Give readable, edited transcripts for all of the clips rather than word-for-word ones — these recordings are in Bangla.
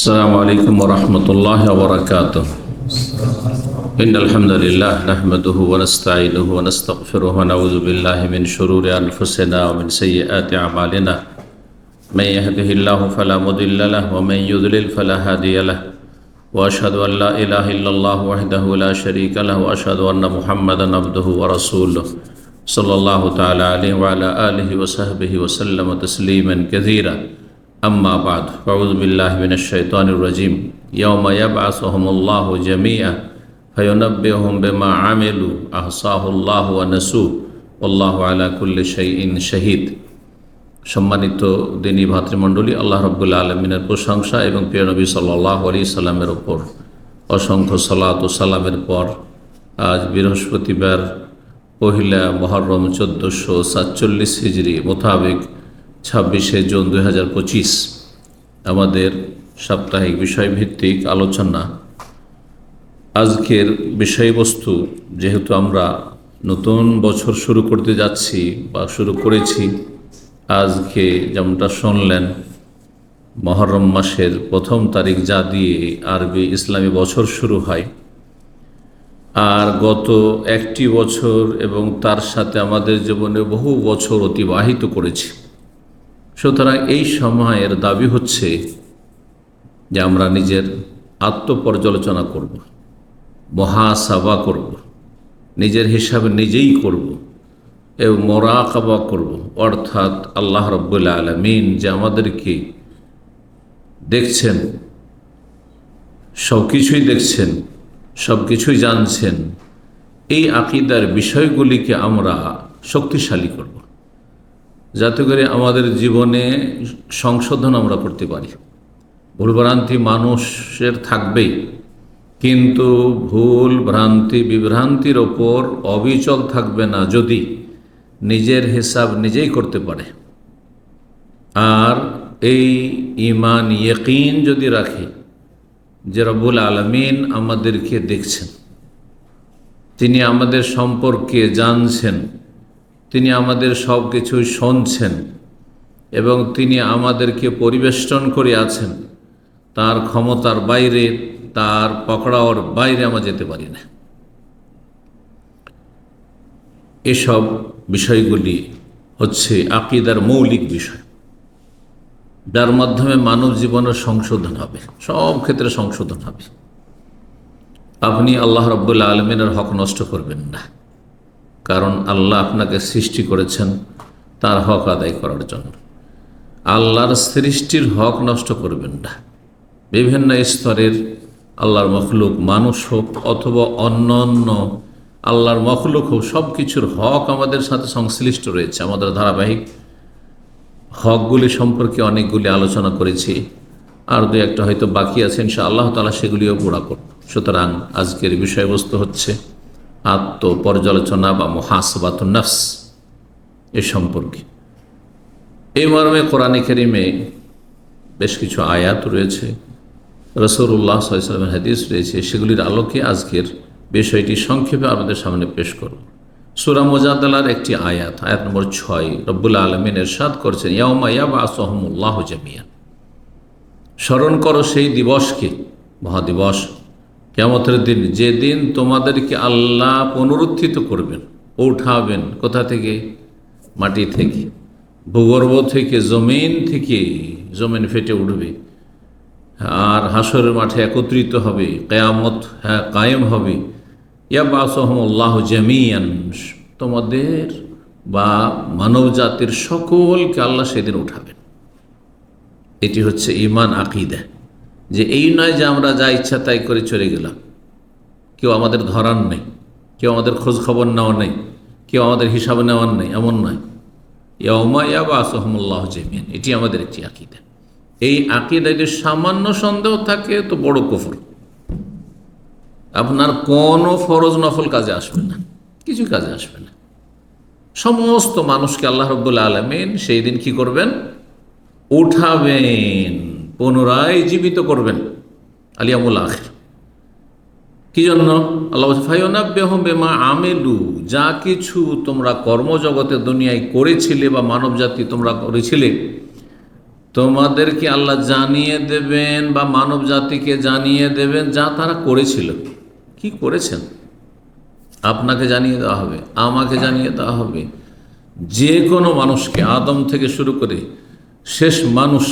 السلام عليكم ورحمة الله وبركاته. إن الحمد لله نحمده ونستعينه ونستغفره ونعوذ بالله من شرور أنفسنا ومن سيئات أعمالنا. من يهده الله فلا مضل له ومن يضلل فلا هادي له. وأشهد أن لا إله إلا الله وحده لا شريك له وأشهد أن محمدا عبده ورسوله صلى الله تعالى عليه وعلى آله وصحبه وسلم تسليما كثيرا. أما بعد فأعوذ بالله من الشيطان الرجيم. يوم يبعثهم الله جميعا فينبئهم بما عملوا أحصاه الله ونسوه والله على كل شيء شهيد. সম্মানিত দিনী ভাতৃমণ্ডলী, আল্লাহ রাব্বুল আলামিনের প্রশংসা এবং প্রিয় নবী সাল্লাল্লাহু আলাইহি সাল্লামের উপর অসংখ্য সালাত ও সালামের পর আজ বৃহস্পতিবার পহিলা মুহররম 1447 হিজরি মোতাবেক 26শে জুন 2025 আমাদের সাপ্তাহিক বিষয়ভিত্তিক আলোচনা। আজকের বিষয়বস্তু, যেহেতু আমরা নতুন বছর শুরু করতে যাচ্ছি বা শুরু করেছি, আজকে যেমনটা শুনলেন মুহররম মাসের প্রথম তারিখ, যা দিয়ে আরবি ইসলামী বছর শুরু হয়। আর গত একটি বছর এবং তার সাথে আমাদের জীবনে বহু বছর অতিবাহিত করেছি। সুতরাং এই সময়ের দাবি হচ্ছে যে আমরা নিজের আত্মপর্যালোচনা করব, মুহাসাবা করব, নিজের হিসাবে নিজেই করব এবং মোরাকাবা করব। অর্থাৎ আল্লাহ রাব্বুল আলামিন যে আমাদেরকে দেখছেন, সব কিছুই দেখছেন, সব কিছুই জানছেন, এই আকীদার বিষয়গুলিকে আমরা শক্তিশালী করব, যাতে করে আমাদের জীবনে সংশোধন আমরা করতে পারি। ভুলভ্রান্তি মানুষের থাকবেই, কিন্তু ভুল ভ্রান্তি বিভ্রান্তির ওপর অবিচল থাকবে না যদি নিজের হিসাব নিজেই করতে পারে। আর এই ঈমান ইয়াকিন যদি রাখে যে রব্বুল আলামিন আমাদেরকে দেখছেন, তিনি আমাদের সম্পর্কে জানছেন, তিনি আমাদের সব কিছুই শুনছেন এবং তিনি আমাদেরকে পরিবেষ্টন করে আছেন, তার ক্ষমতার বাইরে, তার পকড়াওয়ার বাইরে আমরা যেতে পারি না। এসব বিষয়গুলি হচ্ছে আকীদার মৌলিক বিষয়, যার মাধ্যমে মানব জীবনের সংশোধন হবে, সব ক্ষেত্রে সংশোধন হবে। আপনি আল্লাহ রাব্বুল আলামিনের হক নষ্ট করবেন না, কারণ আল্লাহ আপনাকে সৃষ্টি করেছেন তার হক আদায় করার জন্য। আল্লাহর সৃষ্টির হক নষ্ট করবেন না। বিভিন্ন স্তরের আল্লাহর মখলুক, মানুষ হোক অথবা অন্য আল্লাহর মখলুক হোক, সব কিছুর হক আমাদের সাথে সংশ্লিষ্ট রয়েছে। আমাদের ধারাবাহিক হকগুলি সম্পর্কে অনেকগুলি আলোচনা করেছি, আর দু একটা হয়তো বাকি আছে, ইনশাআল্লাহ তাআলা সেগুলিও পুরা করব। সুতরাং আজকের বিষয়বস্তু হচ্ছে আত্মপর্যালোচনা বা মুহাসাবাতুন নফস এ সম্পর্কে। এই মর্মে কোরআনে কারীমে বেশ কিছু আয়াত রয়েছে, রাসূলুল্লাহ সাল্লাল্লাহু আলাইহি ওয়াসাল্লামের হাদিস রয়েছে। সেগুলির আলোকে আজকের বিষয়টি সংক্ষেপে আমাদের সামনে পেশ করব। সূরা মুজাদালার একটি আয়াত, আয়াত নম্বর 6, রব্বুল আলামিন ইরশাদ করছেন, ইয়াউমা ইয়াবআসুহুমুল্লাহু জামিআন। স্মরণ করো সেই দিবসকে, মহাদিবস, কিয়ামতের দিন, যেদিন তোমাদেরকে আল্লাহ পুনরুত্থিত করবেন, উঠাবেন। কোথা থেকে? মাটি থেকে, ভূগর্ভ থেকে, জমিন থেকে। জমিন ফেটে উঠবে আর হাসরের মাঠে একত্রিত হবে, কিয়ামত কায়েম হবে। ইয়াবআসুহুমুল্লাহু জামিআন, তোমাদের বা মানব জাতির সকলকে আল্লাহ সেদিন উঠাবেন। এটি হচ্ছে ঈমান আকীদা, যে এই নয় যে আমরা যা ইচ্ছা তাই করে চলে গেলাম, কেউ আমাদের ধরার নেই, কেউ আমাদের খোঁজ খবর নেওয়া নেই, কেউ আমাদের হিসাব নেওয়ার নেই, এমন নয়। ইয়াউমা ইয়াবআসুহুমুল্লাহু জামিআন, এটি আমাদের একটি আকীদা। এই আকীদায় যদি সামান্য সন্দেহ থাকে তো বড় কুফর। আপনার কোনো ফরজ নফল কাজে আসবে না, কিছু কাজে আসবে না। সমস্ত মানুষকে আল্লাহ রাব্বুল আলামিন সেই দিন কি করবেন? উঠাবেন, পুনরায় জীবিত করবেন। আলিয়ামুল আখির। কি জন্য? আল্লাহ বলছে ফায়ুনাব্বিহুম বিমা আমিলু, যা কিছু তোমরা কর্মজগতে দুনিয়ায় করেছিলে বা মানব জাতি তোমরা করেছিলে, তোমাদেরকে আল্লাহ জানিয়ে দেবেন বা মানব জাতিকে জানিয়ে দেবেন যা তারা করেছিল। কি করেছেন আপনাকে জানিয়ে দেওয়া হবে, আমাকে জানিয়ে দেওয়া হবে, যে কোনো মানুষকে, আদম থেকে শুরু করে শেষ মানুষ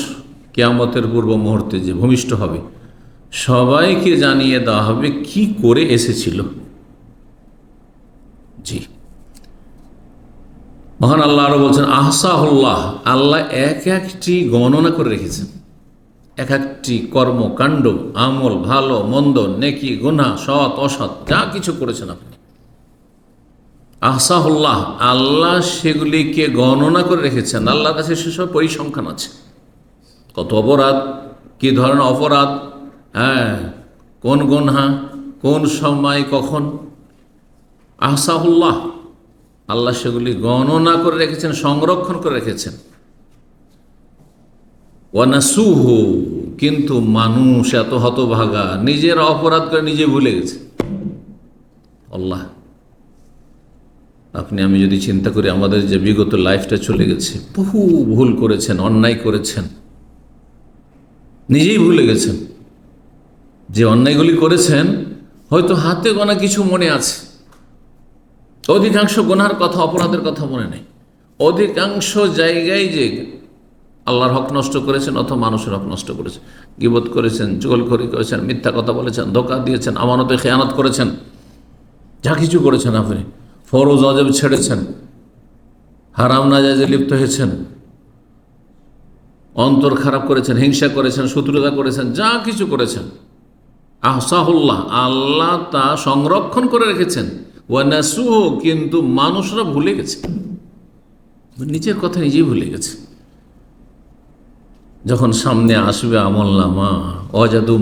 কিয়ামতের পূর্ব মুহূর্তে যে ভূমিষ্ঠ হবে সবাইকে জানিয়ে দেওয়া হবে কি করে এসেছিল। জি, মহান আল্লাহ আরো বলছেন আহসাহুল্লাহ, আল্লাহ এক একটি গণনা করে রেখেছেন, এক একটি কর্মকাণ্ড, আমল, ভালো মন্দ, নেকি গুনাহ, সৎ অসৎ, যা কিছু করেছেন আপনি, আহসাহুল্লাহ, আল্লাহ সেগুলিকে গণনা করে রেখেছেন। আল্লাহর কাছে সেসব পরিসংখ্যান আছে, কত অপরাধ, কি ধরনের অপরাধ, হ্যাঁ, কোন গুনাহ, কোন সময়, কখন। আহসাহুল্লাহ, আল্লাহ সেগুলি গণনা করে রেখেছেন, সংরক্ষণ করে রেখেছেন। ওয়ানাসুহু, কিন্তু মানুষ এত হতভাগা, নিজের অপরাধ করে নিজে ভুলে গেছে। আল্লাহ, আপনি আমি যদি চিন্তা করি আমাদের যে বিগত লাইফটা চলে গেছে, বহু ভুল করেছেন, অন্যায় করেছেন, নিজেই ভুলে গেছেন। যে অন্যায়গুলি করেছেন হয়তো হাতে গোনা কিছু মনে আছে, অধিকাংশ গুনার কথা, অপরাধের কথা মনে নেই। অধিকাংশ জায়গায় যে আল্লাহর হক নষ্ট করেছেন অথবা মানুষের হক নষ্ট করেছেন, গীবত করেছেন, চুগলখড়ি করেছেন, মিথ্যা কথা বলেছেন, ধোঁকা দিয়েছেন, আমানতে খেয়ানত করেছেন, যা কিছু করেছেন আপনি, ফরজ ওয়াজিব ছেড়েছেন, হারাম নাজায়েজে লিপ্ত হয়েছেন, অন্তর খারাপ করেছেন, হিংসা করেছেন, শত্রুতা করেছেন, যা কিছু করেছেন, আহসাহুল্লাহ, আল্লাহ তা সংরক্ষণ করে রেখেছেন। ওয়ানাসুহু, কিন্তু মানুষরা ভুলে গেছে, নিজের কথা নিজেই ভুলে গেছে। যখন সামনে আসবে আমলনামা, ওয়াজাদু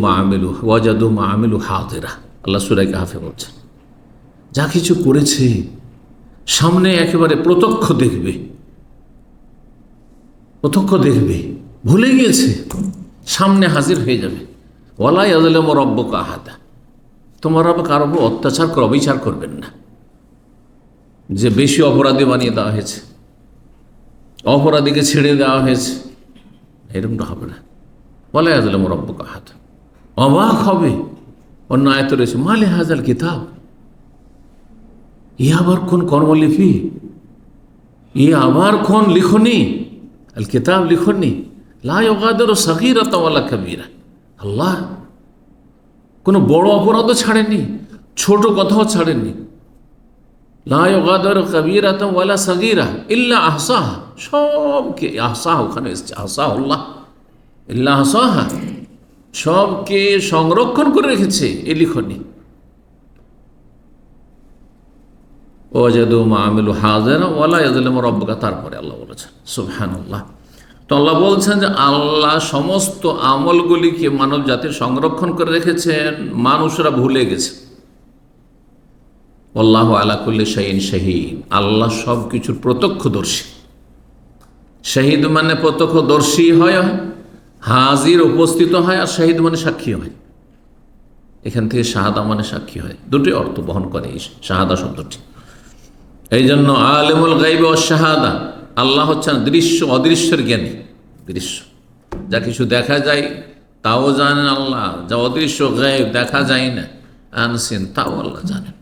মা আমিলু হাদিরা, আল্লাহ সূরা কাহফে বলছেন, যা কিছু করেছে সামনে একেবারে প্রত্যক্ষ দেখবে, ভুলে গিয়েছে, সামনে হাজির হয়ে যাবে। ওয়ালা ইয়াযলিমু রাব্বুকা আহাদা, তোমার রব কারো উপর অত্যাচার করে অবিচার করবেন না, যে বেশি অপরাধী বানিয়ে দেওয়া হয়েছে, অপরাধীকে ছেড়ে দেওয়া হয়েছে, এরকমটা হবে না। ওয়ালা ইয়াযলিমু রাব্বুকা আহাদা। অবাক হবে, অন্য আয়াত রয়েছে মালি হাযাল কিতাব, ই আবার কোন কর্মলিপি, ই আবার কোন লিখনি, আল কিতাব লিখনি, লা ইউগাদিরু সাগীরাতান ওয়ালা কাবীরা। আল্লাহ কোনো বড় অপরাধও ছাড়েননি, ছোট কথাও ছাড়েননি। লা ইউগাদিরু কাবীরাতান ওয়ালা সাগীরা ইল্লা আহসাহা, সবকে, আহসাহা ওখানে এসেছে, আহসাহুল্লাহ ইল্লা আহসাহা, সবকে সংরক্ষণ করে রেখেছে এই লিখনি। ওয়াজাদু মা আমিলু হাযিরা ওয়ালা ইয়াযলিমু রাব্বুকা, তারপরে আল্লাহ বলেছেন সুবহানাল্লাহ। তো আল্লাহ বলছেন যে আল্লাহ সমস্ত আমলগুলিকে মানব জাতির সংরক্ষণ করে রেখেছেন, মানুষরা ভুলে গেছে। আল্লাহু আলা কুল্লি শাইইন শাহীদ, আল্লাহ সব কিছুর প্রত্যক্ষদর্শী। শাহীদ মানে প্রত্যক্ষদর্শী হয়, হাজির উপস্থিত হয়, আর শাহীদ মানে সাক্ষী হয়। এখান থেকে শাহাদা মানে সাক্ষী হয়, দুটি অর্থ বহন করে এই শাহাদা শব্দটি। এই জন্য আলিমুল গায়ব ওয়াশ শাহাদা, আল্লাহ হচ্ছেন দৃশ্য অদৃশ্যের জ্ঞানী। দৃশ্য যা কিছু দেখা যায় তাও জানেন আল্লাহ, যা অদৃশ্য গায়ব দেখা যায় না, আনসিন, তাও আল্লাহ জানেন,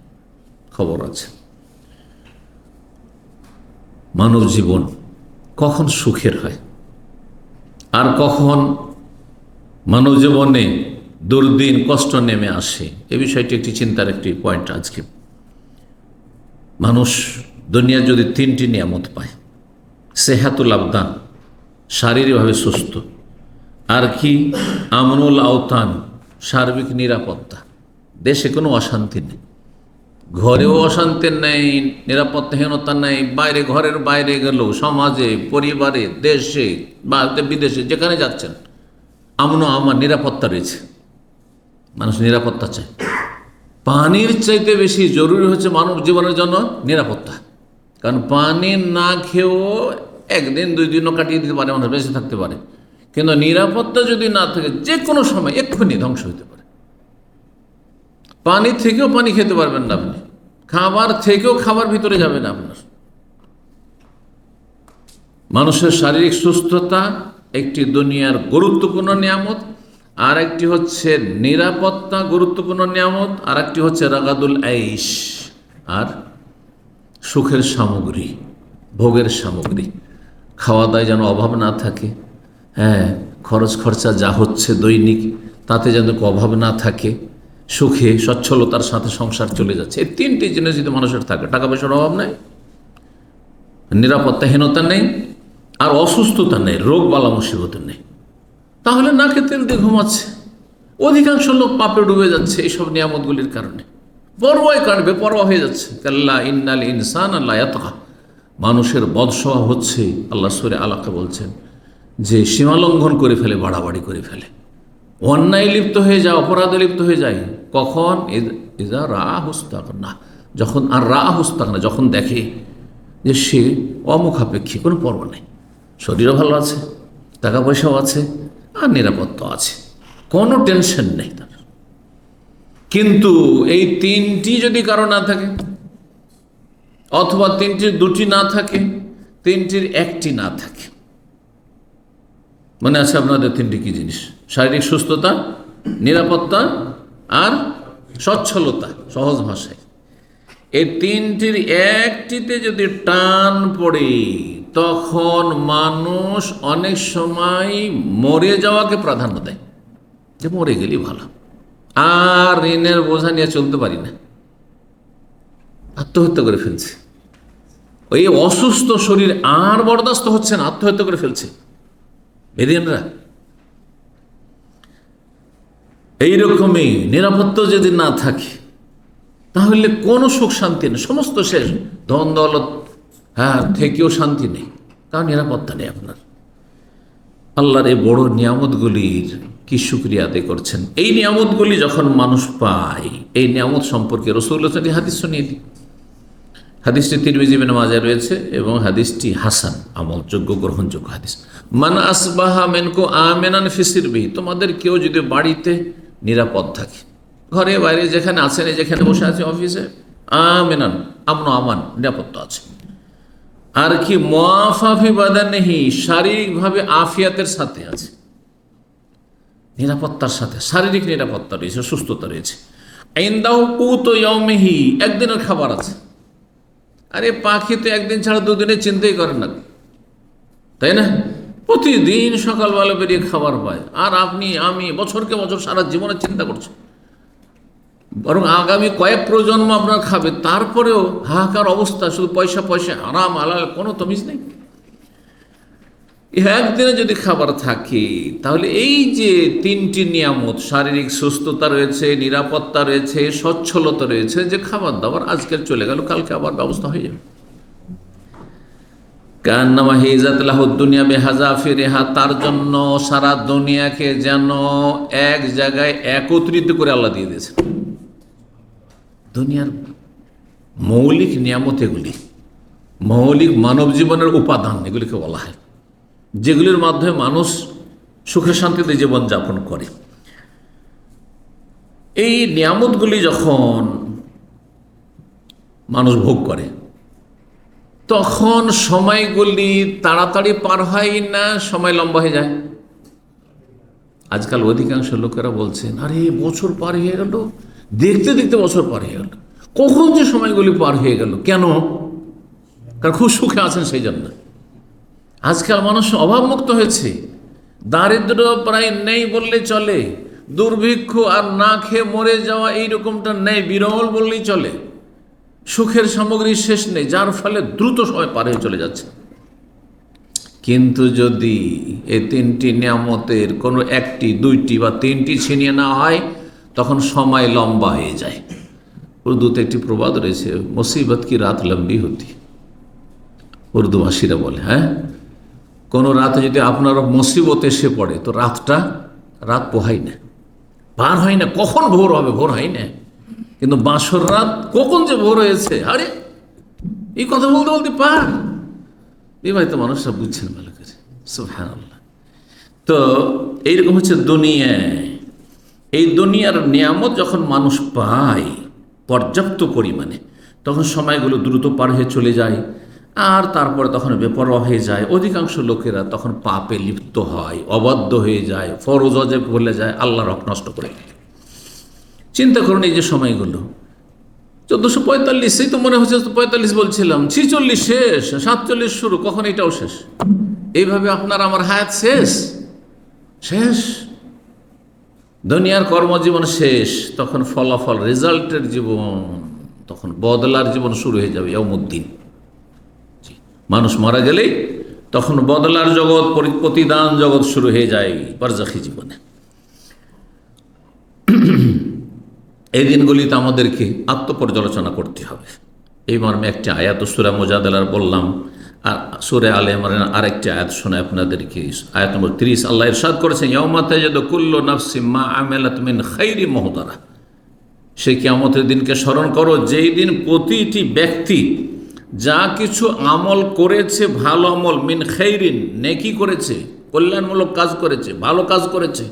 খবর আছে। মানব জীবন কখন সুখের হয় আর কখন মানব জীবনে দুর্দিন কষ্ট নেমে আসে, এ বিষয়টি একটি চিন্তার একটি পয়েন্ট আজকে। মানুষ দুনিয়া যদি তিনটি নিয়ামত পায়, সেহাতুল আবদান, শারীরিকভাবে সুস্থ, আর কি আমনুল আওতান, সার্বিক নিরাপত্তা, দেশে কোনো অশান্তি নেই, ঘরেও অশান্তি নেই, নিরাপত্তাহীনতা নেই, বাইরে, ঘরের বাইরে গেলেও, সমাজে, পরিবারে, দেশে বা বিদেশে যেখানে যাচ্ছেন আমার নিরাপত্তা রয়েছে। মানুষ নিরাপত্তা চায়। পানির চাইতে বেশি জরুরি হচ্ছে মানব জীবনের জন্য নিরাপত্তা, কারণ পানি না খেয়েও একদিন দুই দিনও কাটিয়ে দিতে পারে, মানুষ বেঁচে থাকতে পারে, কিন্তু নিরাপত্তা যদি না থাকে যে কোনো সময় এক্ষুনি ধ্বংস হতে পারে। পানি থেকেও পানি খেতে পারবেন না আপনি, খাবার থেকেও খাবার ভিতরে যাবে না আপনার। মানুষের শারীরিক সুস্থতা একটি দুনিয়ার গুরুত্বপূর্ণ নিয়ামত, আর একটি হচ্ছে নিরাপত্তা গুরুত্বপূর্ণ নিয়ামত, আর একটি হচ্ছে রাগাদুল আইশ, আর সুখের সামগ্রী, ভোগের সামগ্রী। খাওয়া দাওয়ায় যেন অভাব না থাকে, হ্যাঁ, খরচ খরচা যা হচ্ছে দৈনিক তাতে যেন অভাব না থাকে, সুখে সচ্ছলতার সাথে সংসার চলে যাচ্ছে। এই তিনটি জিনিস যদি মানুষের থাকে, টাকা পয়সার অভাব নেই, নিরাপত্তাহীনতা নেই, আর অসুস্থতা নেই, রোগ বালা মুসিবত নেই, তাহলে নাকে তেল দিয়ে ঘুমাচ্ছে। অধিকাংশ লোক পাপে ডুবে যাচ্ছে এইসব নিয়ামতগুলির কারণে, পরোয়ায় কাটবে, বেপরোয়া হয়ে যাচ্ছে। কাল্লা ইন্নাল ইনসান আল্লাহ ইয়াতগা, মানুষের বদস্বভাব হচ্ছে, আল্লাহ সূরা আলাকে বলছেন যে সীমালঙ্ঘন করে ফেলে, বাড়াবাড়ি করে ফেলে, অন্যায় লিপ্ত হয়ে যায়, অপরাধে লিপ্ত হয়ে যায়। কখন? ইজা রা হুস্তাক না, যখন, আর রা হুস্তাক না, যখন দেখে যে সে অমুখাপেক্ষী, কোনো পরোয়া নেই, শরীরও ভালো আছে, টাকা পয়সাও আছে, আর নিরাপত্তা আছে, কোনো টেনশন নেই তার। কিন্তু এই তিনটি যদি কারো না থাকে, অথবা তিনটির দুটি না থাকে, তিনটির একটি না থাকে, মনে আছে আপনাদের তিনটি কি জিনিস? শারীরিক সুস্থতা, নিরাপত্তা, আর সচ্ছলতা। সহজ ভাষায় এই তিনটির একটিতে যদি টান পড়ে, তখন মানুষ অনেক সময় মরে যাওয়াকে প্রাধান্য দেয়, যে মরে গেলি ভালো, আর ঋণের বোঝা নিয়ে চলতে পারি না, আত্মহত্যা করে ফেলছে। ওই অসুস্থ শরীর আর বরদাস্ত হচ্ছে না, আত্মহত্যা করে ফেলছে এদিনরা। এইরকমই নিরাপত্তা যদি না থাকে, তাহলে কোনো সুখ শান্তি নেই, সমস্ত শেষ। ধন দৌলত, হ্যাঁ, থেকেও শান্তি নেই, কারণ নিরাপত্তা নেই আপনার। আল্লাহর এই বড় নিয়ামতগুলির কি শুকরিয়া আদায় করছেন? এই নিয়ামতগুলি যখন মানুষ পায়, এই নিয়ামত সম্পর্কে রাসূলুল্লাহ সাল্লাল্লাহু আলাইহি ওয়াসাল্লাম হাদিস শুনিয়ে দিই। হাদিসটি তিরমিজি ইবনে মাজায় রয়েছে এবং হাদিসটি হাসান, আমলযোগ্য, গ্রহণযোগ্য হাদিস। মান আসবাহা মিনকুম আমিনান ফি সিরবিহি, তোমাদের কেউ যদি বাড়িতে নিরাপদ থাকে, ঘরে বাইরে যেখানে আছেন, যেখানে বসে আছে, অফিসে, আমিনান, আমন আমান, নিরাপত্তা আছে। আর কি মুআফাফি বাদানিহি, শারীরিকভাবে আফিয়াতের সাথে আছে, নিরাপত্তার সাথে শারীরিক নিরাপত্তা রয়েছে, সুস্থতা রয়েছে। ইনদাহু কুতু ইয়াউমিহি, একদিনের খাবার আছে। আরে পাখি তো একদিন ছাড়া দুদিনের চিন্তাই করেন না, তাই না? প্রতিদিন সকালবেলা বেরিয়ে খাবার পায়, আর আপনি আমি বছরকে বছর সারা জীবনে চিন্তা করছি, বরং আগামী কয়েক প্রজন্ম আপনার খাবে, তারপরেও হাহাকার অবস্থা, শুধু পয়সা পয়সা, আরাম হালাল, কোনো তমিজ নেই। একদিনে যদি খাবার থাকে, তাহলে এই যে তিনটি নিয়ামত, শারীরিক সুস্থতা রয়েছে, নিরাপত্তা রয়েছে, সচ্ছলতা রয়েছে, যে খাবার দাবার আজকের চলে গেল, কালকে আবার ব্যবস্থা হয়ে যাবে। কান্নামা হিজাত লাহু দুনিয়া বিহাযাফিরিহা, তার জন্য সারা দুনিয়াকে যেন এক জায়গায় একত্রিত করে আল্লাহ দিয়ে দিয়েছে। দুনিয়ার মৌলিক নিয়ামত এগুলি, মৌলিক মানব জীবনের উপাদান এগুলিকে বলা হয়, যেগুলির মাধ্যমে মানুষ সুখে শান্তিতে জীবনযাপন করে। এই নিয়ামতগুলি যখন মানুষ ভোগ করে, তখন সময়গুলি তাড়াতাড়ি পার হয় না সময় লম্বা হয়ে যায়? আজকাল অধিকাংশ লোকেরা বলছেন, আরে বছর পার হয়ে গেল, দেখতে দেখতে বছর পার হয়ে গেল, কখন যে সময়গুলি পার হয়ে গেল। কেন? কারণ খুব সুখে আছেন সেই জন্য। আজকাল মানুষ অভাবমুক্ত হয়েছে, দারিদ্র প্রায় নেই বললে চলে, দুর্ভিক্ষ আর না খেয়ে মরে যাওয়া এইরকমটা নেই, বিরল বললেই চলে। সুখের সামগ্রী শেষ নেই, যার ফলে দ্রুত সময় পার হয়ে চলে যাচ্ছে। কিন্তু যদি এই তিনটি নিয়ামতের কোনো একটি, দুইটি বা তিনটি ছিনিয়ে নেওয়া হয়, তখন সময় লম্বা হয়ে যায়। উর্দুতে একটি প্রবাদ রয়েছে, মুসিবত কি রাত লম্বি হতি, উর্দুভাষীরা বলে। হ্যাঁ, কোনো রাতে যদি আপনার মুসিবত এসে পড়ে, তো রাত পোহাই না, পার হয় না। কখন ভোর হবে, ভোর হয় না। কিন্তু বাসর রাত কখন যে ভোর হয়েছে, আরে এই কথা বলতে বলতে পার। এই ভাই তো মানুষরা বুঝছেন ভালো করে, সুবহানাল্লাহ। তো এইরকম হচ্ছে দুনিয়ায়, এই দুনিয়ার নিয়ামত যখন মানুষ পায় পর্যাপ্ত পরিমাণে, তখন সময়গুলো দ্রুত পার হয়ে চলে যায়। আর তারপরে তখন বেপরোয়া হয়ে যায়। অধিকাংশ লোকেরা তখন পাপে লিপ্ত হয়, অবাধ্য হয়ে যায়, ফরজ ওয়াজিব ভুলে যায়, আল্লাহর হক নষ্ট করে দেয়। চিন্তা করুন এই যে সময়গুলো, 1445, তো মনে হচ্ছে 45 বলছিলাম, 46 শেষ, 47 শুরু, কখন এটাও শেষ। এইভাবে আপনার আমার হায়াত শেষ শেষ, দুনিয়ার কর্মজীবন শেষ। তখন ফলাফল, রেজাল্টের জীবন, তখন বদলার জীবন শুরু হয়ে যাবে। ইয়াউমুদ্দিন, মানুষ মারা গেলেই তখন বদলার জগৎ, প্রতিদান জগৎ শুরু হয়ে যায় বারজাখী জীবনে। এই দিনগুলিতে আমাদেরকে আত্মপর্যালোচনা করতে হবে। এই মর্মে একটি আয়াত সূরা মুজাদালার বললাম, আর সূরা আলে ইমরানের আরেকটি আয়াত শোনায় আপনাদেরকে। আয়াত নম্বর 30, আল্লাহ ইরশাদ করেছেন, ইয়াউমা তাজিদু কুল্লু নাফসিম মা আমিলাত মিন খাইরি মুহদারা। সেই কিয়ামতের দিনকে স্মরণ করো, যেই দিন প্রতিটি ব্যক্তি যা কিছু আমল করেছে, ভালো আমল, মিন খাইরিন, নেকি করেছে, কল্যাণমূলক কাজ করেছে, ভালো কাজ করেছে,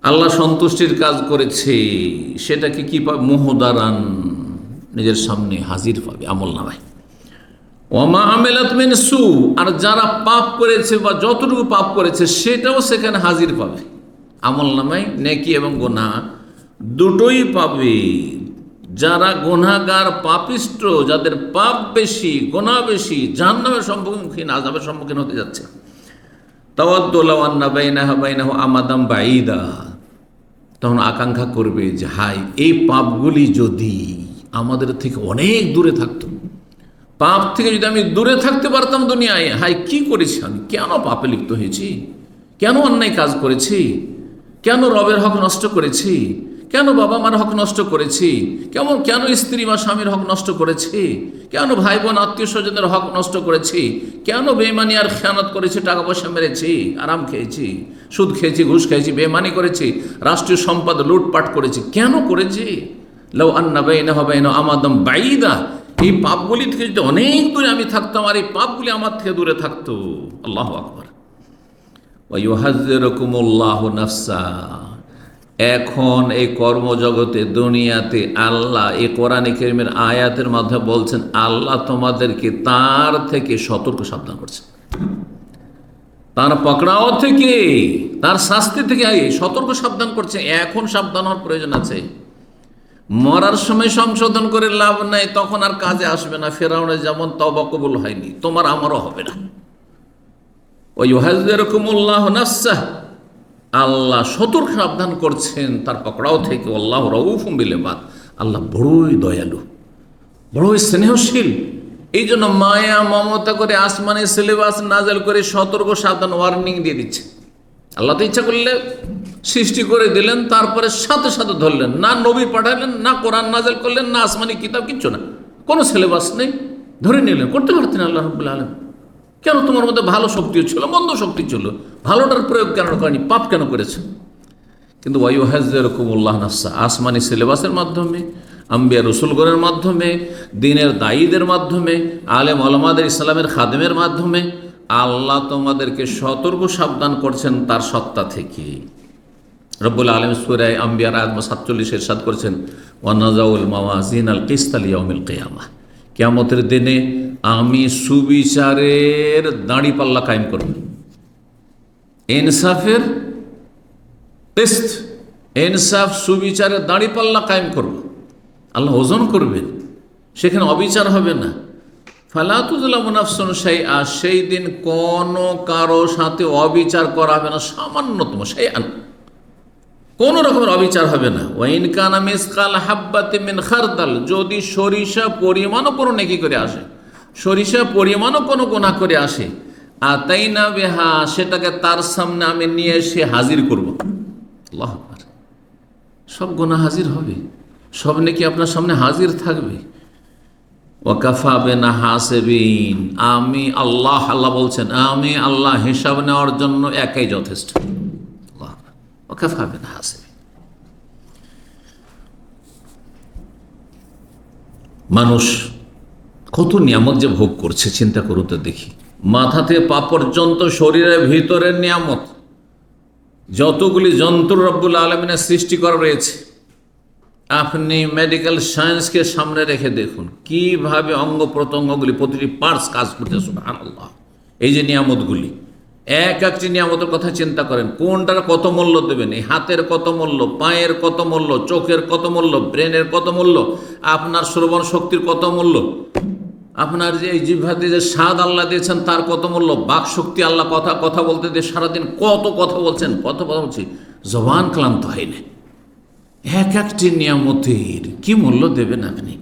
আল্লাহ সন্তুষ্টির কাজ করেছে, সেটাকে কি পাবে? মুহদারান, নিজের সামনে হাজির পাবে আমল নামায়। ওমা আমিলাত মিন সু, আর যারা পাপ করেছে বা যতটুকু পাপ করেছে সেটাও সেখানে হাজির পাবে আমল নামায়। নেকি এবং গুনাহ দুটোই পাবে। যারা গুনাহগার, পাপিষ্ট, যাদের পাপ বেশি, গুনাহ বেশি, জাহান্নামের সম্মুখীন, আযাবের সম্মুখীন হতে যাচ্ছে। তাওয়াদ্দু লাও আন্না বাইনাহা বাইনাহু আমাদাম বাঈদা, তখন আকাঙ্ক্ষা করবে যে হাই, এই পাপগুলি যদি আমাদের থেকে অনেক দূরে থাকতো, পাপ থেকে যদি আমি দূরে থাকতে পারতাম দুনিয়ায়, হাই কি করেছি আমি, কেন পাপে লিপ্ত হয়েছি, কেন অন্যায় কাজ করেছি, কেন রবের হক নষ্ট করেছি, কেন বাবা মার হক নষ্ট করেছি, কেন স্ত্রী বা স্বামীর হক নষ্ট করেছি, কেন ভাই বোন আত্মীয় স্বজনের হক নষ্ট করেছি, কেন বেঈমানি আর খেয়ানত করেছি, টাকা পয়সা মেরেছি, আরাম খেয়েছি, সুদ খেয়েছি, ঘুষ খেয়েছি, বেঈমানি করেছি, রাষ্ট্রীয় সম্পদ লুটপাট করেছি, কেন করেছি? লাউ আন্না বাইনাহু ওয়া বাইনাহু আমাদাম বাঈদা, এই পাপগুলি থেকে যদি অনেক দূরে আমি থাকতাম, আর এই পাপগুলি আমার থেকে দূরে থাকতো। আল্লাহু আকবার। ওয়া ইউহাযযিরুকুমুল্লাহু নাফসা, এখন এই কর্মজগতে, দুনিয়াতে আল্লাহ এই কোরআনে কারীমের আয়াতের মাধ্যমে বলছেন, আল্লাহ তোমাদেরকে তার থেকে সতর্ক সাবধান করছেন, তার পকড়াও থেকে, তার শাস্তি থেকে সতর্ক সাবধান করছে। এখন সাবধান হওয়ার প্রয়োজন আছে। মরার সময় সংশোধন করে লাভ নাই, তখন আর কাজে আসবে না। ফেরাউনের যেমন তওবা কবুল হয়নি, তোমার আমারও হবে না। ওয়া ইউহাযযিরুকুমুল্লাহু নাফসা, আল্লাহ সতর্ক সাবধান করছেন তার পকড়াও থেকে। আল্লাহু রাউফুম বিল ইবাদ, আল্লাহ বড়ই দয়ালু, বড়ই স্নেহশীল। এই জন্য মায়া মমতা করে আসমানে সিলেবাস নাজেল করে সতর্ক সাবধান ওয়ার্নিং দিয়ে দিচ্ছে। আল্লাহ তো ইচ্ছা করলে সৃষ্টি করে দিলেন, তারপরে সাথে সাথে ধরলেন না, নবী পাঠালেন না, কোরআন নাজেল করলেন না, আসমানি কিতাব, কিচ্ছু না, কোনো সিলেবাস নেই, ধরে নিলেন। করতে পারতেন আল্লাহ রাব্বুল আলামিন। কেন? তোমার মধ্যে ভালো শক্তিও ছিল, মন্দ শক্তি ছিল, ভালোটার প্রয়োগ কেন করেনি, পাপ কেন করেছে? কিন্তু ওয়া ইউহাযযিরুকুমুল্লাহু নাফসা, আসমানি সিলেবাসের মাধ্যমে, আম্বিয়া রসুলগণের মাধ্যমে, দিনের দায়ীদের মাধ্যমে, আলেম ওলামাদের, ইসলামের খাদেমের মাধ্যমে আল্লাহ তোমাদেরকে সতর্ক সাবধান করছেন তার সত্তা থেকে। রব্বুল আলামিন সূরা আম্বিয়ার আয়াত 47 ইরশাদ করেছেন, ওয়া নাযাউল মাওয়াজিনাল কিসতা লিয়াউমিল কিয়ামাহ, কিয়ামতের দিনে আমি সুবিচারের দাঁড়িপাল্লা কায়েম করব, ইনসাফের কিসত, ইনসাফ সুবিচারের দাঁড়িপাল্লা কায়েম করব। আল্লাহ ওজন করবেন, সেখানে অবিচার হবে না। ফালা তুযলামু নাফসুন শাইআ, সেই দিন কোনো কারো সাথে অবিচার করা হবে না, সামান্যতম শাইআন, কোনো রকমের অবিচার হবে না। ওয়া ইন কানা মিসকাল হাব্বাতিন মিন খারদাল, যদি সরিষা পরিমাণও কোনো নেকি করে আসে, সরিষা পরিমাণও কোনো গুনাহ করে আসে, আতাইনা বিহা, সেটাকে তার সামনে আমি নিয়ে এসে হাজির করব। আল্লাহু আকবার। সব গুনাহ হাজির হবে, সব নেকি আপনার সামনে হাজির থাকবে। ওয়া কাফা বিনা হাসিবিন, আমি আল্লাহ, আল্লাহ বলছেন আমি আল্লাহ হিসাব নেওয়ার জন্য একাই যথেষ্ট। আল্লাহ, ওয়া কাফা বিনা হাসিবিন। মানুষ কত নিয়ামত যে ভোগ করছে, চিন্তা করুন তো দেখি। মাথা থেকে পা পর্যন্ত শরীরের ভিতরের নিয়ামত, যতগুলি যন্ত্র রব্বুল আলামিনের সৃষ্টি করা রয়েছে, আপনি মেডিকেল সায়েন্সকে সামনে রেখে দেখুন কিভাবে অঙ্গ প্রত্যঙ্গগুলি প্রতিটি পার্টস কাজ করতে। সুবহানাল্লাহ। এই যে নিয়ামতগুলি, এক একটি নিয়ামতের কথা চিন্তা করেন, কোনটার কত মূল্য দেবেন। এই হাতের কত মূল্য, পায়ের কত মূল্য, চোখের কত মূল্য, ব্রেনের কত মূল্য, আপনার শ্রবণ শক্তির কত মূল্য, আপনার যে এই জিহ্বাতে যে স্বাদ আল্লাহ দিয়েছেন তার কত মূল্য, বাক শক্তি আল্লাহ কথা কথা বলতে দিয়ে সারাদিন কত কথা বলছেন, কত কথা বলছি, জবান ক্লান্ত হয়নি। এক একটি নিয়ামতের কি মূল্য দেবেন আপনি।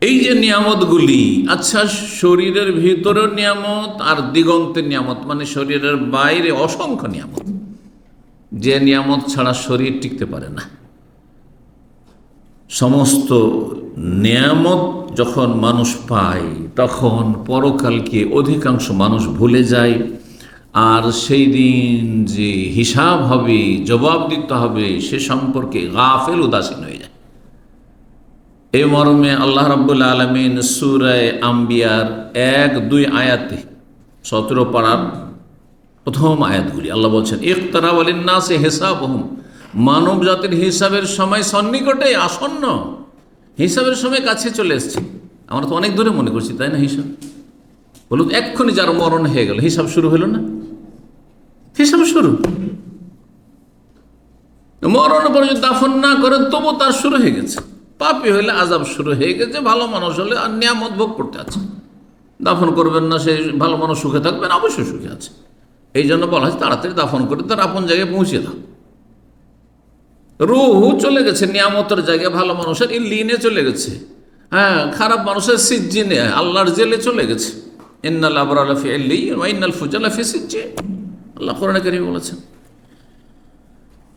এই যে নিয়ামতগুলি, আচ্ছা শরীরের ভিতরের নিয়ামত আর দিগন্তের নিয়ামত, মানে শরীরের বাইরে অসংখ্য নিয়ামত, যে নিয়ামত ছাড়া শরীর টিকতে পারে না। সমস্ত নিয়ামত যখন মানুষ পায় তখন পরকালকে অধিকাংশ মানুষ ভুলে যায়, আর সেই দিন যে হিসাব হবে, জবাব দিতে হবে, সে সম্পর্কে গাফেল, উদাসীন হয়ে যায়। এই মর্মে আল্লাহ রাব্বুল আলামিন সূরা আম্বিয়ার 1-2 আয়াতে 17 পারার প্রথম আয়াতগুলি আল্লাহ বলছেন, ইকতারাবা লিন-নাসি হিসাবুহুম, মানব জাতির হিসাবের সময় সন্নিকটে, আসন্ন, হিসাবের সময় কাছে চলে এসেছে। আমরা তো অনেক দূরে মনে করছি, তাই না? হিসাব বলুন, এক্ষুনি যার মরণ হয়ে গেল, হিসাব শুরু হলো না? হিসাব শুরু, মরণের পরে যদি দাফন না করেন তবু তার শুরু হয়ে গেছে। পাপী হইলে আযাব শুরু হয়ে গেছে, ভালো মানুষ হলে আর নিয়ামত ভোগ করতে আছে। দাফন করবেন না, সেই ভালো মানুষ সুখে থাকবেন? অবশ্যই সুখে আছে। এই জন্য বলা হয় তাড়াতাড়ি দাফন করে তার আপন জায়গায় পৌঁছে দাও। রূহ চলে গেছে নিয়ামতের জায়গায়, ভালো মানুষের ইল্লিনে চলে গেছে, হ্যাঁ, খারাপ মানুষের সিজ্জিনে, আল্লাহর জেলে চলে গেছে। ইন্নাল আবরারা লাফি ইল্লিয়্যিন ওয়া ইন্নাল ফুজ্জারা লাফি সিজ্জিন, আল্লাহ কোরআনে কারীমে বলেছেন।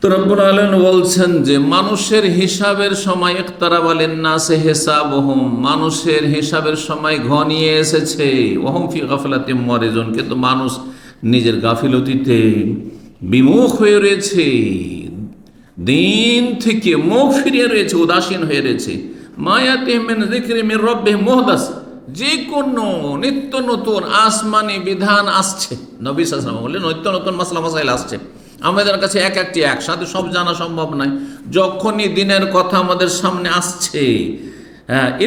তো রব্বুল আলামিন বলছেন যে মানুষের হিসাবের সময়, ইকতারাবা লিন-নাসি হিসাবুহুম, মানুষের হিসাবের সময় ঘনিয়ে এসেছে। ওয়াহুম ফি গাফলাতিন মুরিজুন, কিন্তু মানুষ নিজের গাফিলতিতে বিমুখ হয়ে রয়েছে, দিন থেকে মুখ ফিরিয়ে রয়েছে, উদাসীন হয়ে রয়েছে। মা ইয়াতিহিম মিন যিকরিন মির রাব্বিহিম মুহদাস, যে কোনো নিত্য নতুন আসমানি বিধান আসছে, নবী সাল্লাল্লাহু আলাইহি ওয়াসাল্লাম বললেন নিত্য নতুন মাসলা মাসাইল আসছে, আমাদের কাছে এক একটি একসাথে সব জানা সম্ভব নয়। যখনই দিনের কথা আমাদের সামনে আসছে,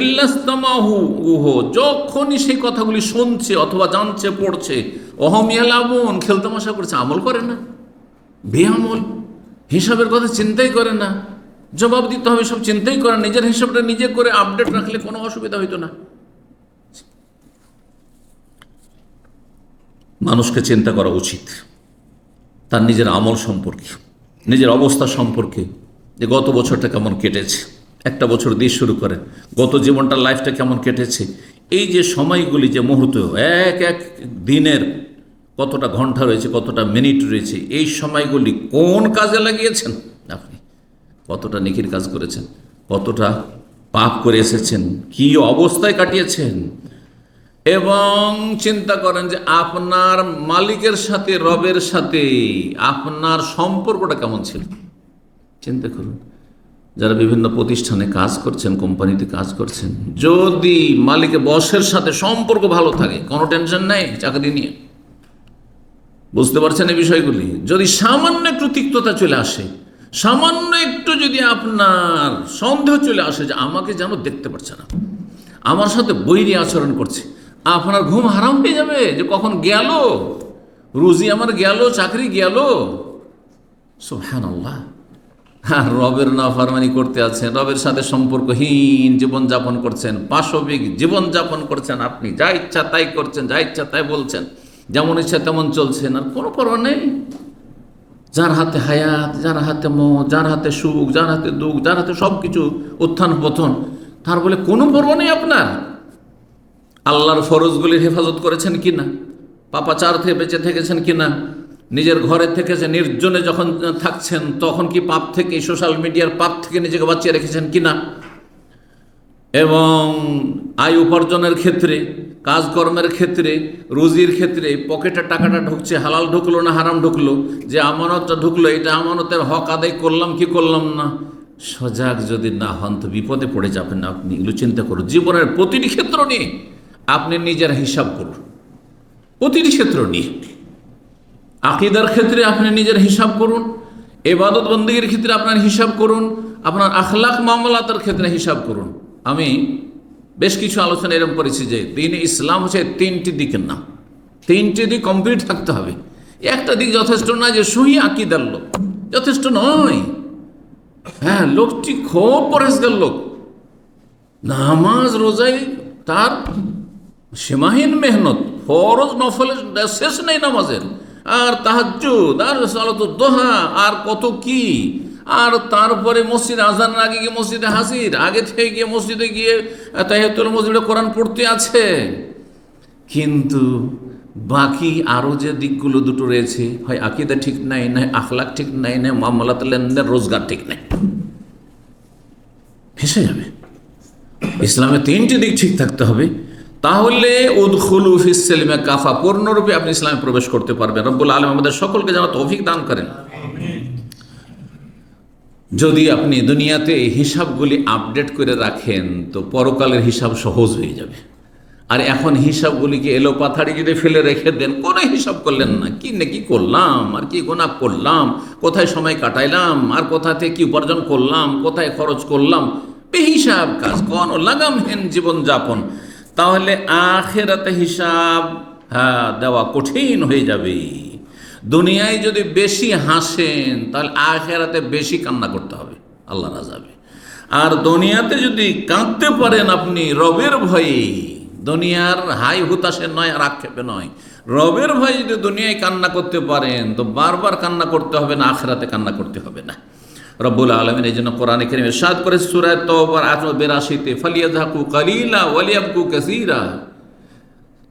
ইল্লাস্তামাহু উহু, যখনই সেই কথাগুলি শুনছে অথবা জানছে, পড়ছে, অহম ইয়ালাবুন, খেলতামাশা করছে, আমল করে না, বেআমল, হিসাবের কথা চিন্তাই করে না, জবাব দিতে হবে সব চিন্তাই করে, নিজের হিসাবটা নিজে করে আপডেট রাখলে কোনো অসুবিধা হইতো না। মানুষকে চিন্তা করা উচিত তার নিজের আমল সম্পর্কে, নিজের অবস্থা সম্পর্কে, যে গত বছরটা কেমন কেটেছে। একটা বছর দিয়ে শুরু করেন, গত জীবনটা, লাইফটা কেমন কেটেছে। এই যে সময়গুলি, যে মুহূর্ত, এক এক দিনের কতটা ঘন্টা রয়েছে, কতটা মিনিট রয়েছে, এই সময়গুলি কোন কাজে লাগিয়েছেন আপনি? কতটা নেকির কাজ করেছেন, কতটা পাপ করে এসেছেন, কি অবস্থায় কাটিয়েছেন। এবং চিন্তা করেন যে আপনার মালিকের সাথে, রবের সাথে আপনার সম্পর্কটা কেমন ছিল। চিন্তা করুন, যারা বিভিন্ন প্রতিষ্ঠানে কাজ করছেন, কোম্পানিতে কাজ করছেন, যদি মালিকের বসের সাথে সম্পর্ক ভালো থাকে, কোনো টেনশন নেই চাকরি নিয়ে, বুঝতে পারছেন এই বিষয়গুলি। যদি সামান্য একটু তিক্ততা চলে আসে, সামান্য একটু যদি আপনার সন্দেহ চলে আসে যে আমাকে যেন দেখতে পারছে না, আমার সাথে বৈরী আচরণ করছে, আপনার ঘুম হারাম হয়ে যাবে যে কখন গেল, রুজি আমার গেল, চাকরি গেল। সুবহানাল্লাহ। হ্যাঁ, রবের নাফরমানি করতে আছেন, রবের সাথে সম্পর্কহীন জীবনযাপন করছেন, পাশবিক জীবনযাপন করছেন, আপনি যা ইচ্ছা তাই করছেন, যা ইচ্ছা তাই বলছেন, যেমন ইচ্ছা তেমন চলছেন, আর কোনো পরোয়া নেই। যার হাতে হায়াত, যার হাতে মত, যার হাতে সুখ, যার হাতে দুঃখ, যার হাতে সব কিছু উত্থান পতন, তার বলে কোনো পরোয়া নেই আপনার। আল্লাহর ফরজগুলির হেফাজত করেছেন কিনা, পাপাচার থেকে বেঁচে থেকেছেন কিনা, নিজের ঘরে থেকেছেন, নির্জনে যখন থাকছেন তখন কি পাপ থেকে, সোশ্যাল মিডিয়ার পাপ থেকে নিজেকে বাঁচিয়ে রেখেছেন কিনা, এবং আয় উপার্জনের ক্ষেত্রে, কাজকর্মের ক্ষেত্রে, রুজির ক্ষেত্রে পকেটে টাকাটা ঢুকছে, হালাল ঢুকলো না হারাম ঢুকলো, যে আমানতটা ঢুকলো, এটা আমানতের হক আদায় করলাম কি করলাম না। সজাগ যদি না হন তো বিপদে পড়ে যাবেন আপনি। এগুলো চিন্তা করুন, জীবনের প্রতিটি ক্ষেত্র নিয়ে আপনি নিজের হিসাব করুন, প্রতিটি ক্ষেত্র নিয়ে। আকীদার ক্ষেত্রে আপনি নিজের হিসাব করুন, ইবাদত বন্দেগীর ক্ষেত্রে আপনার হিসাব করুন, আপনার আখলাক মামলাতের ক্ষেত্রে হিসাব করুন। আমি বেশ কিছু আলোচনা এরকম করেছি যে দিন ইসলাম হচ্ছে তিনটি দিকের নাম, তিনটি দিক কমপ্লিট থাকতে হবে। একটা দিক যথেষ্ট নয় যে সহি আকীদার লোক, যথেষ্ট নয়। হ্যাঁ, লোকটি খুব পরেশগার লোক, নামাজ রোজায় তার সীমাহীন মেহনত, ফরজ নফলের শেষ নেই নামাজের, আর তাহাজ্জুদ আর সালাতুদ দোহা আর কত কি, আর তারপরে মসজিদ আজানের আগে গিয়ে মসজিদে হাজির, আগে থেকে গিয়ে মসজিদে গিয়ে তাহিয়াতুল মসজিদে কোরআন পড়তে আছে। কিন্তু বাকি আরও যে দিকগুলো দুটো রয়েছে, হয় আকীদা ঠিক নাই, নয় আখলাক ঠিক নাই, নয় মামলাত লেনদেন রোজগার ঠিক নাই, ফেঁসে যাবে। ইসলামে তিনটি দিক ঠিক থাকতে হবে, তাহলে উদখুলু ফিস সিলমে কাফা, পূর্ণরূপে আপনি ইসলামে প্রবেশ করতে পারবেন। রব্বুল আলামিন আমাদের সকলকে যেন তৌফিক দান করেন। যদি আপনি দুনিয়াতে হিসাবগুলি আপডেট করে রাখেন তো পরকালের হিসাব সহজ হয়ে যাবে। আর এখন হিসাবগুলিকে এলোপাথাড়ি যদি ফেলে রেখে দেন, কোনো হিসাব করলেন না, কি নেকি করলাম আর কি গুনাহ করলাম, কোথায় সময় কাটাইলাম আর কোথা থেকে কি উপার্জন করলাম, কোথায় খরচ করলাম, বেহিসাব কাজ, কোন লাগামহীন জীবনযাপন, তাহলে আখিরাতে হিসাব দেওয়া কঠিন হয়ে যাবে। দুনিয়ায় যদি বেশি হাসেন তাহলে আখিরাতে বেশি কান্না করতে হবে আল্লাহর আযাবে। আর দুনিয়াতে যদি কাঁদতে পারেন আপনি রবের ভয়ে, দুনিয়ার হাই হুতাশে নয় আর আক্ষেপে নয়, রবের ভয়ে যদি দুনিয়ায় কান্না করতে পারেন তো বারবার কান্না করতে হবে না, আখিরাতে কান্না করতে হবে না। রব্বুল আলামিন এই জন্য কোরআনে কারীমে ইরশাদ করে সূরা তাওবার 82-তে, ফালিয়াযহাকু কালিলা ওয়ালিয়াবকু কাসীরা,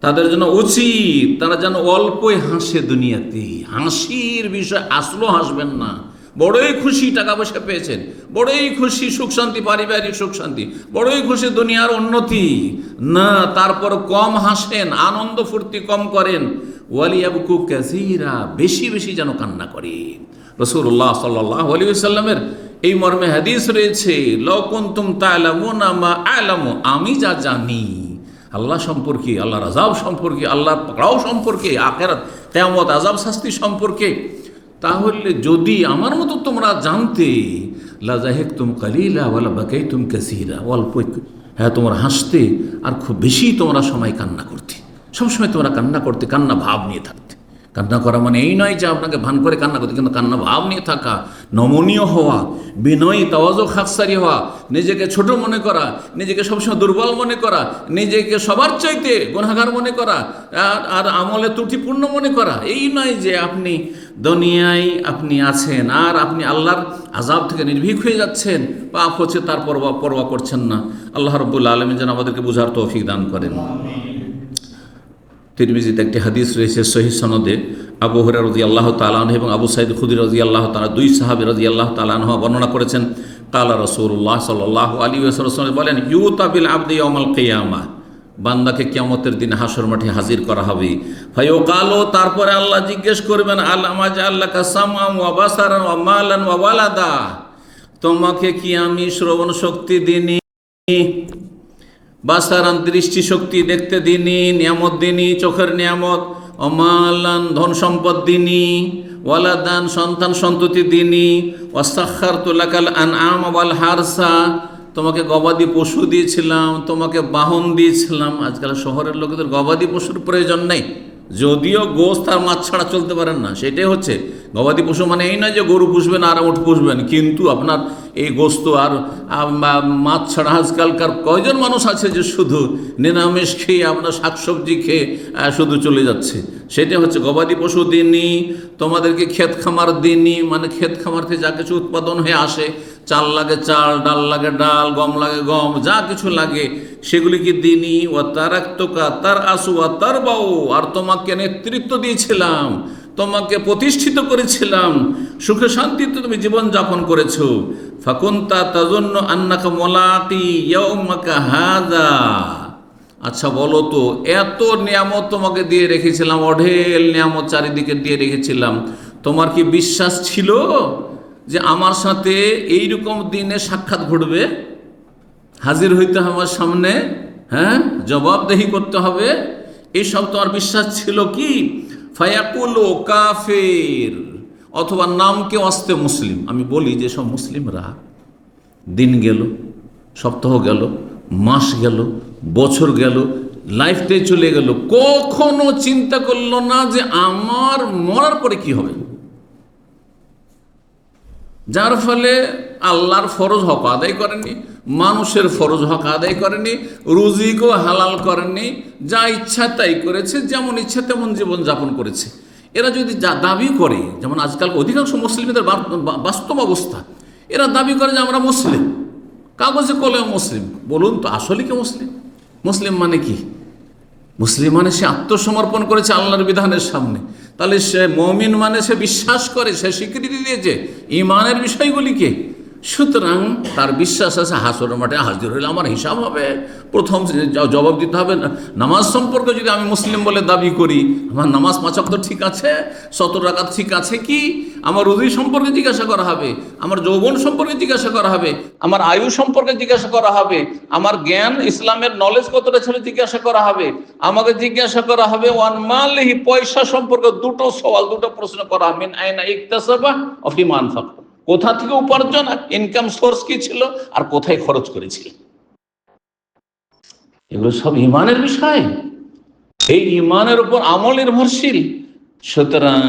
তাদের জন্য উচিত তারা যেন অল্পই হাসে দুনিয়াতে। হাসির বিষয় আসলেও হাসবেন না, বড়ই খুশি টাকা পয়সা পেয়েছেন, বড়ই খুশি সুখ শান্তি, পারিবারিক সুখ শান্তি, বড়ই খুশি দুনিয়ার উন্নতি, না তারপর কম হাসেন, আনন্দ ফুর্তি কম করেন। ওয়ালিয়াবকু কাসীরা, বেশি বেশি যেন কান্না করে। রাসূলুল্লাহ সাল্লাল্লাহু আলাইহি ওয়াসাল্লামের এই মর্মে হাদিস রয়েছে, লাউ কুনতুম তা'লামুনা মা আ'লামু, আমি যা জানি আল্লাহ সম্পর্কে, আল্লাহর আযাব সম্পর্কে, আল্লাহর পাকড়াও সম্পর্কে, আখিরাত কিয়ামত আযাব শাস্তি সম্পর্কে, তাহলে যদি আমার মতো তোমরা জানতে, লা যাহিকতুম কালিলা ওয়া লা বাকাইতুম কাসীরা, অল্প তোমরা হাসতে আর খুব বেশি তোমরা সময় কান্না করতে, সবসময় তোমরা কান্না করতে, কান্না ভাব নিয়ে থাকতে। কান্না করা মানে এই নয় যে আপনাকে ভান করে কান্না করতে, কিন্তু কান্না ভাব নিয়ে থাকা, নমনীয় হওয়া, বিনয়ী, তাওয়াজু, খাকসারি হওয়া, নিজেকে ছোট মনে করা, নিজেকে সবসময় দুর্বল মনে করা, নিজেকে সবার চাইতে গুনাহগার মনে করা, আর আমলে ত্রুটিপূর্ণ মনে করা। এই নয় যে আপনি দুনিয়ায় আপনি আছেন আর আপনি আল্লাহর আযাব থেকে নির্ভীক হয়ে যাচ্ছেন, পাপ হচ্ছে তার পরোয়া করছেন না। আল্লাহ রাব্বুল আলামিন যেন আমাদেরকে বুঝার তৌফিক দান করেন। তিরমিজিতে একটি হাদিস রয়েছে সহিহ সনদে, আবু হুরায়রা রাদিয়াল্লাহু তাআলা আনহু এবং আবু সাঈদ খুদরি রাদিয়াল্লাহু তাআলা, দুই সাহাবী রাদিয়াল্লাহু তাআলা আনহু বর্ণনা করেছেন, কালা রাসূলুল্লাহ সাল্লাল্লাহু আলাইহি ওয়াসাল্লাম বলেন, ইউতা বিল আবদি ইয়াউমাল কিয়ামাহ, বান্দাকে কিয়ামতের দিন হাসর মাঠে হাজির করা হবে। ফায়ুকালু, তারপরে আল্লাহ জিজ্ঞেস করবেন, আল্লামা জাআল্লাকা সামআন ওয়া বাসারান ওয়া মালান ওয়া ওয়ালাদা, তোমাকে কি আমি শ্রবণ শক্তি দিইনি, বাসারান দৃষ্টি শক্তি দেখতে দিনি, নিয়ামত দিনি, চোখের নিয়ামত, অমালান ধন সম্পদ দিনি, ওয়ালাদান সন্তান সন্ততি দিনি, ওয়াসাখারতু লাকাল আনআম ওয়াল হারসা, তোমাকে গবাদি পশু দিয়েছিলাম, তোমাকে বাহন দিয়েছিলাম। আজকাল শহরের লোকেদের গবাদি পশুর প্রয়োজন নেই, যদিও গোশত আর মাছ ছাড়া চলতে পারেন না, সেটাই হচ্ছে গবাদি পশু। মানে এই নয় যে গরু পুষবেন আর উট পুষবেন, কিন্তু আপনার এই গোশত আর মাছ ছাড়া আজকালকার কয়জন মানুষ আছে যে শুধু নিরামিষ খেয়ে, আপনার শাকসবজি খেয়ে শুধু চলে যাচ্ছে। সেটা হচ্ছে গবাদি পশু দিনই, তোমাদেরকে ক্ষেত খামার দিনই, মানে ক্ষেত খামার থেকে যা কিছু উৎপাদন হয়ে আসে, চাল লাগে চাল, ডাল লাগে ডাল, গম লাগে গম, যা কিছু লাগে সেগুলিকে দিনই। ও তারাক্তুকা তার আসু ও তার বাউ, আর তোমাকে নেতৃত্ব দিয়েছিলাম, তোমাকে প্রতিষ্ঠিত করেছিলাম, সুখে শান্তিতে তুমি জীবন যাপন করেছো। ফাকুনতা তাজুন্নু আন্নাকা মুলাকি ইয়াউমাকা হাযা, আচ্ছা বলো তো, এত নিয়ামত তোমাকে দিয়ে রেখেছিলাম, অঢেল নিয়ামত চারিদিকে দিয়ে রেখেছিলাম, তোমার কি বিশ্বাস ছিল যে আমার সাথে এইরকম দিনে সাক্ষাৎ ঘটবে, হাজির হইতে হবে আমার সামনে, হ্যাঁ জবাবদেহি করতে হবে, এইসব তোমার বিশ্বাস ছিল কি? ফায়াকুলু কাফির, অথবা নামকে অস্তে মুসলিম। আমি বলি যে সব মুসলিমরা দিন গেল, সপ্তাহ গেল, মাস গেল, বছর গেল, লাইফটাই চলে গেল, কখনো চিন্তা করলো না যে আমার মরার পরে কি হবে। যার ফলে আল্লাহর ফরজ হক আদায় করেনি, মানুষের ফরজ হক আদায় করেনি, রুজিকেও হালাল করেনি, যা ইচ্ছা তাই করেছে, যেমন ইচ্ছা তেমন জীবন যাপন করেছে। এরা যদি যা দাবি করে, যেমন আজকাল অধিকাংশ মুসলিমদের বাস্তব অবস্থা, এরা দাবি করে যে আমরা মুসলিম, কাগজে কলমে মুসলিম। বলুন তো আসলে কি মুসলিম? মুসলিম মানে কি? মুসলিম মানে সে আত্মসমর্পণ করেছে আল্লাহর বিধানের সামনে। তাহলে সে মুমিন মানে সে বিশ্বাস করে, সে স্বীকৃতি দিয়েছে ইমানের বিষয়গুলিকে। সুতরাং তার বিশ্বাস আছে হাসরের মাঠে হাজির হইলে আমার হিসাব হবে, প্রথম জবাব দিতে হবে। নামাজ সম্পর্কে যদি আমি মুসলিম বলে দাবি করি, আমার নামাজ 5 ওয়াক্ত ঠিক আছে, 70 রাকাত ঠিক আছে কি, আমার রুজি সম্পর্কে জিজ্ঞাসা করা হবে, আমার যৌবন সম্পর্কে জিজ্ঞাসা করা হবে, আমার আয়ু সম্পর্কে জিজ্ঞাসা করা হবে, আমার জ্ঞান ইসলামের নলেজ কতটা ছিল জিজ্ঞাসা করা হবে, আমাকে জিজ্ঞাসা করা হবে ওয়ান মালিহি, পয়সা সম্পর্কে দুটো সওয়াল, দুটো প্রশ্ন করা হবে। মিন আইনা ইকতাসাবা ওয়া ফিমা আনফাকা, কোথা থেকে উপার্জন, ইনকাম সোর্স কি ছিল, আর কোথায় খরচ করেছিল। এগুলো সব ইমানের বিষয়, এই ইমানের উপর আমল নির্ভরশীল। সুতরাং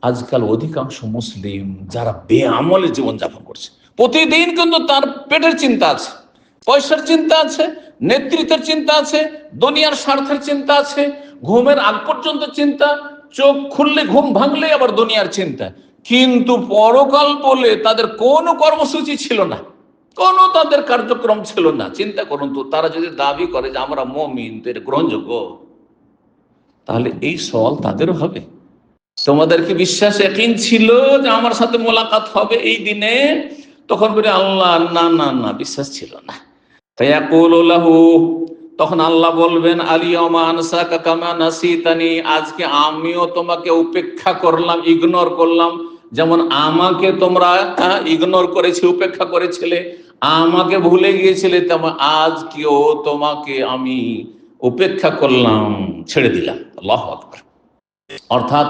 আজকাল অধিকাংশ মুসলিম যারা বেআমলে জীবনযাপন করছে, প্রতিদিন কিন্তু তার পেটের চিন্তা আছে, পয়সার চিন্তা আছে, নেতৃত্বের চিন্তা আছে, দুনিয়ার স্বার্থের চিন্তা আছে, ঘুমের আগ পর্যন্ত চিন্তা, চোখ খুললে ঘুম ভাঙলে আবার দুনিয়ার চিন্তা। কিন্তু পরকাল বলে তাদের কোনো কর্মসূচি ছিল না, কোনো তাদের কার্যক্রম ছিল না। চিন্তা করুন তো, তারা যদি দাবি করে যে আমরা মুমিন, তো এটা গ্রহণযোগ্য? তাহলে এই সওয়াল তাদেরও হবে, তোমাদের কি বিশ্বাস ইয়াকিন ছিল যে আমার সাথে মোলাকাত হবে এই দিনে? তখন বলে আল্লাহ, না না না, বিশ্বাস ছিল না। ফায়াকুলু লাহু, তখন আল্লাহ বলবেন আলিয়াউমা আনসাকা কামা নাসিতানি, আজকে আমিও তোমাকে উপেক্ষা করলাম, ইগনোর করলাম, যেমন আমাকে তোমরা ইগনোর করেছি, উপেক্ষা করেছিলে, আমাকে ভুলে গিয়েছিলে, তেমন আজকেও তোমাকে আমি উপেক্ষা করলাম, ছেড়ে দিলাম। আল্লাহু আকবার। অর্থাৎ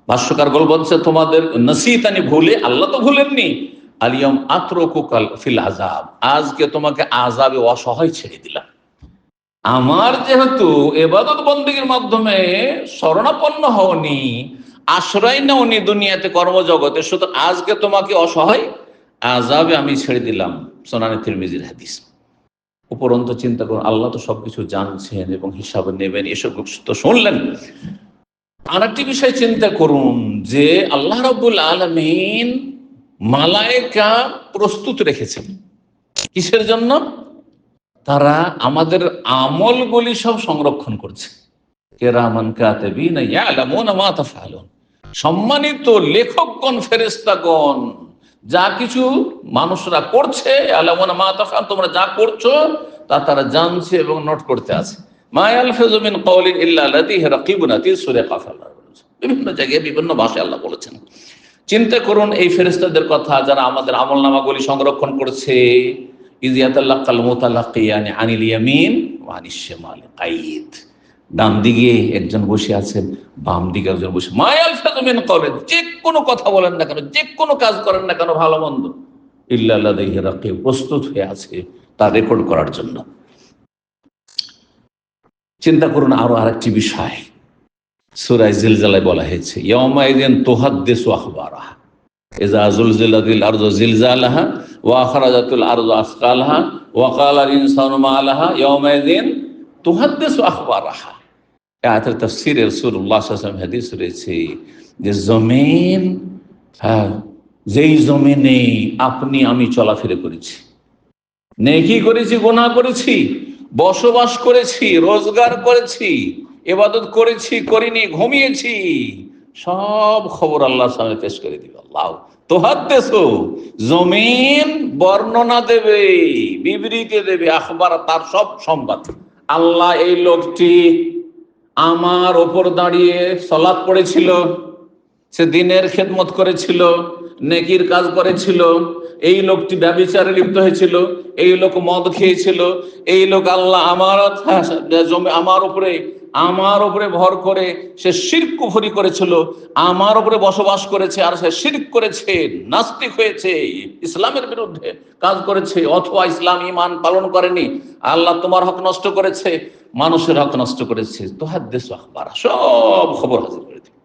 ভাষ্যকার বলছে তোমাদের নসিতানি, ভুলে, আল্লাহ তো ভুলেননি, আলিয়াম আতরকুকাল ফিল আযাব, আজকে তোমাকে আযাবে অসহায় ছেড়ে দিলাম। আমার যেহেতু ইবাদত বন্দেগীর মাধ্যমে শরণাপন্ন হওনি, আশ্রয় নেওনি দুনিয়াতে, কর্মজগতে, সুতরাং আজকে তোমাকে অসহায় আযাবে আমি ছেড়ে দিলাম। সুনানে তিরমিজির হাদিস। উপরন্তু চিন্তা করুন, আল্লাহ তো সবকিছু জানছেন এবং হিসাব নেবেন, এসব তো শুনলেন। আর একটি বিষয় চিন্তা করুন যে আল্লাহ রাব্বুল আলামিন মালায়েকা প্রস্তুত রেখেছেন কিসের জন্য? তারা আমাদের আমলগুলি সব সংরক্ষণ করছে। কিরামান কাতিবিনা ইয়ালামুনা মা তাফআলুন, সম্মানিত লেখকগণ, ফেরেশতাগণ যা কিছু মানুষরা করছে, ইয়ালামুনা মা তাফআলুন, তোমরা যা করছো তা তারা জানছে এবং নোট করতে আছে। মা ইয়ালফিযু মিন কাওলিন ইল্লা লাদাইহি রাকিবুন আতীদ, সূরা কাফ। বিভিন্ন জায়গায় বিভিন্ন ভাষায় আল্লাহ বলেছেন। চিন্তা করুন এই ফেরেশতাদের কথা, যারা আমাদের আমলনামাগুলি সংরক্ষণ করছে। ইয ইয়াতালাক্কাল মুতালাক্কিয়ানি আনিল ইয়ামিন ওয়া আনিশ শিমালি কাঈদ, ডান দিকে একজন বসে আছেন, বাম দিকে একজন বসে। মা ইয়ালফিযু মিন কাওলিন, যে কোনো কথা বলেন না কেন, যে কোনো কাজ করেন না কেন, ভালো মন্দ, ইল্লা লাদাইহি রাকিব, প্রস্তুত হয়ে আছে তা রেকর্ড করার জন্য। চিন্তা করুন আরো আরেকটি বিষয়, সূরা জিলজালায় বলা হয়েছে ইয়াউমা ইযিন তুহাদ্দিসু আখবারাহা ইযা যুলজিলাতিল আরযু জিলজালাহা ওয়া আখরাজাতিল আরযু আসকালাহা ওয়া ক্বালাল ইনসানু মা লাহা ইয়াউমা ইযিন তুহাদ্দিসু আখবারাহা। এই আয়াতের তাফসীরে রাসূলুল্লাহ সাল্লাল্লাহু আলাইহি ওয়াসাল্লাম হাদিস রয়েছে যে জমিন, যেই জমিনে আপনি আমি চলাফেরা করেছি, নেকি করেছি, গুনাহ করেছি, বসবাস করেছি, রোজগার করেছি, ইবাদত করেছি, করিনি, ঘুমিয়েছি, সব খবর আল্লাহর সামনে পেশ করে দিবে। আল্লাহ তুহাদ্দিসু, জমিন বর্ণনা দেবে, বিবৃতি দেবে, আখবার, তার সব সংবাদ। আল্লাহ, এই লোকটি আমার ওপর দাঁড়িয়ে সালাত পড়েছিল, সে দিনের খেদমত করেছিল, নেকির কাজ করেছিল, এই লোকটি ব্যভিচারে লিপ্ত হয়েছিল, এই লোক মদ খেয়েছিল, এই লোক আল্লাহ আমার উপরে ভর করে সে শিরক কুফরি করেছিল, আমার উপরে বসবাস করেছে আর সে শিরক করেছে, নাস্তিক হয়েছে, ইসলামের বিরুদ্ধে কাজ করেছে, অথবা ইসলাম ঈমান পালন করেনি, আল্লাহ তোমার হক নষ্ট করেছে, মানুষের হক নষ্ট করেছে, তো হাদিস আখবার সব খবর হাজির করে দিবে।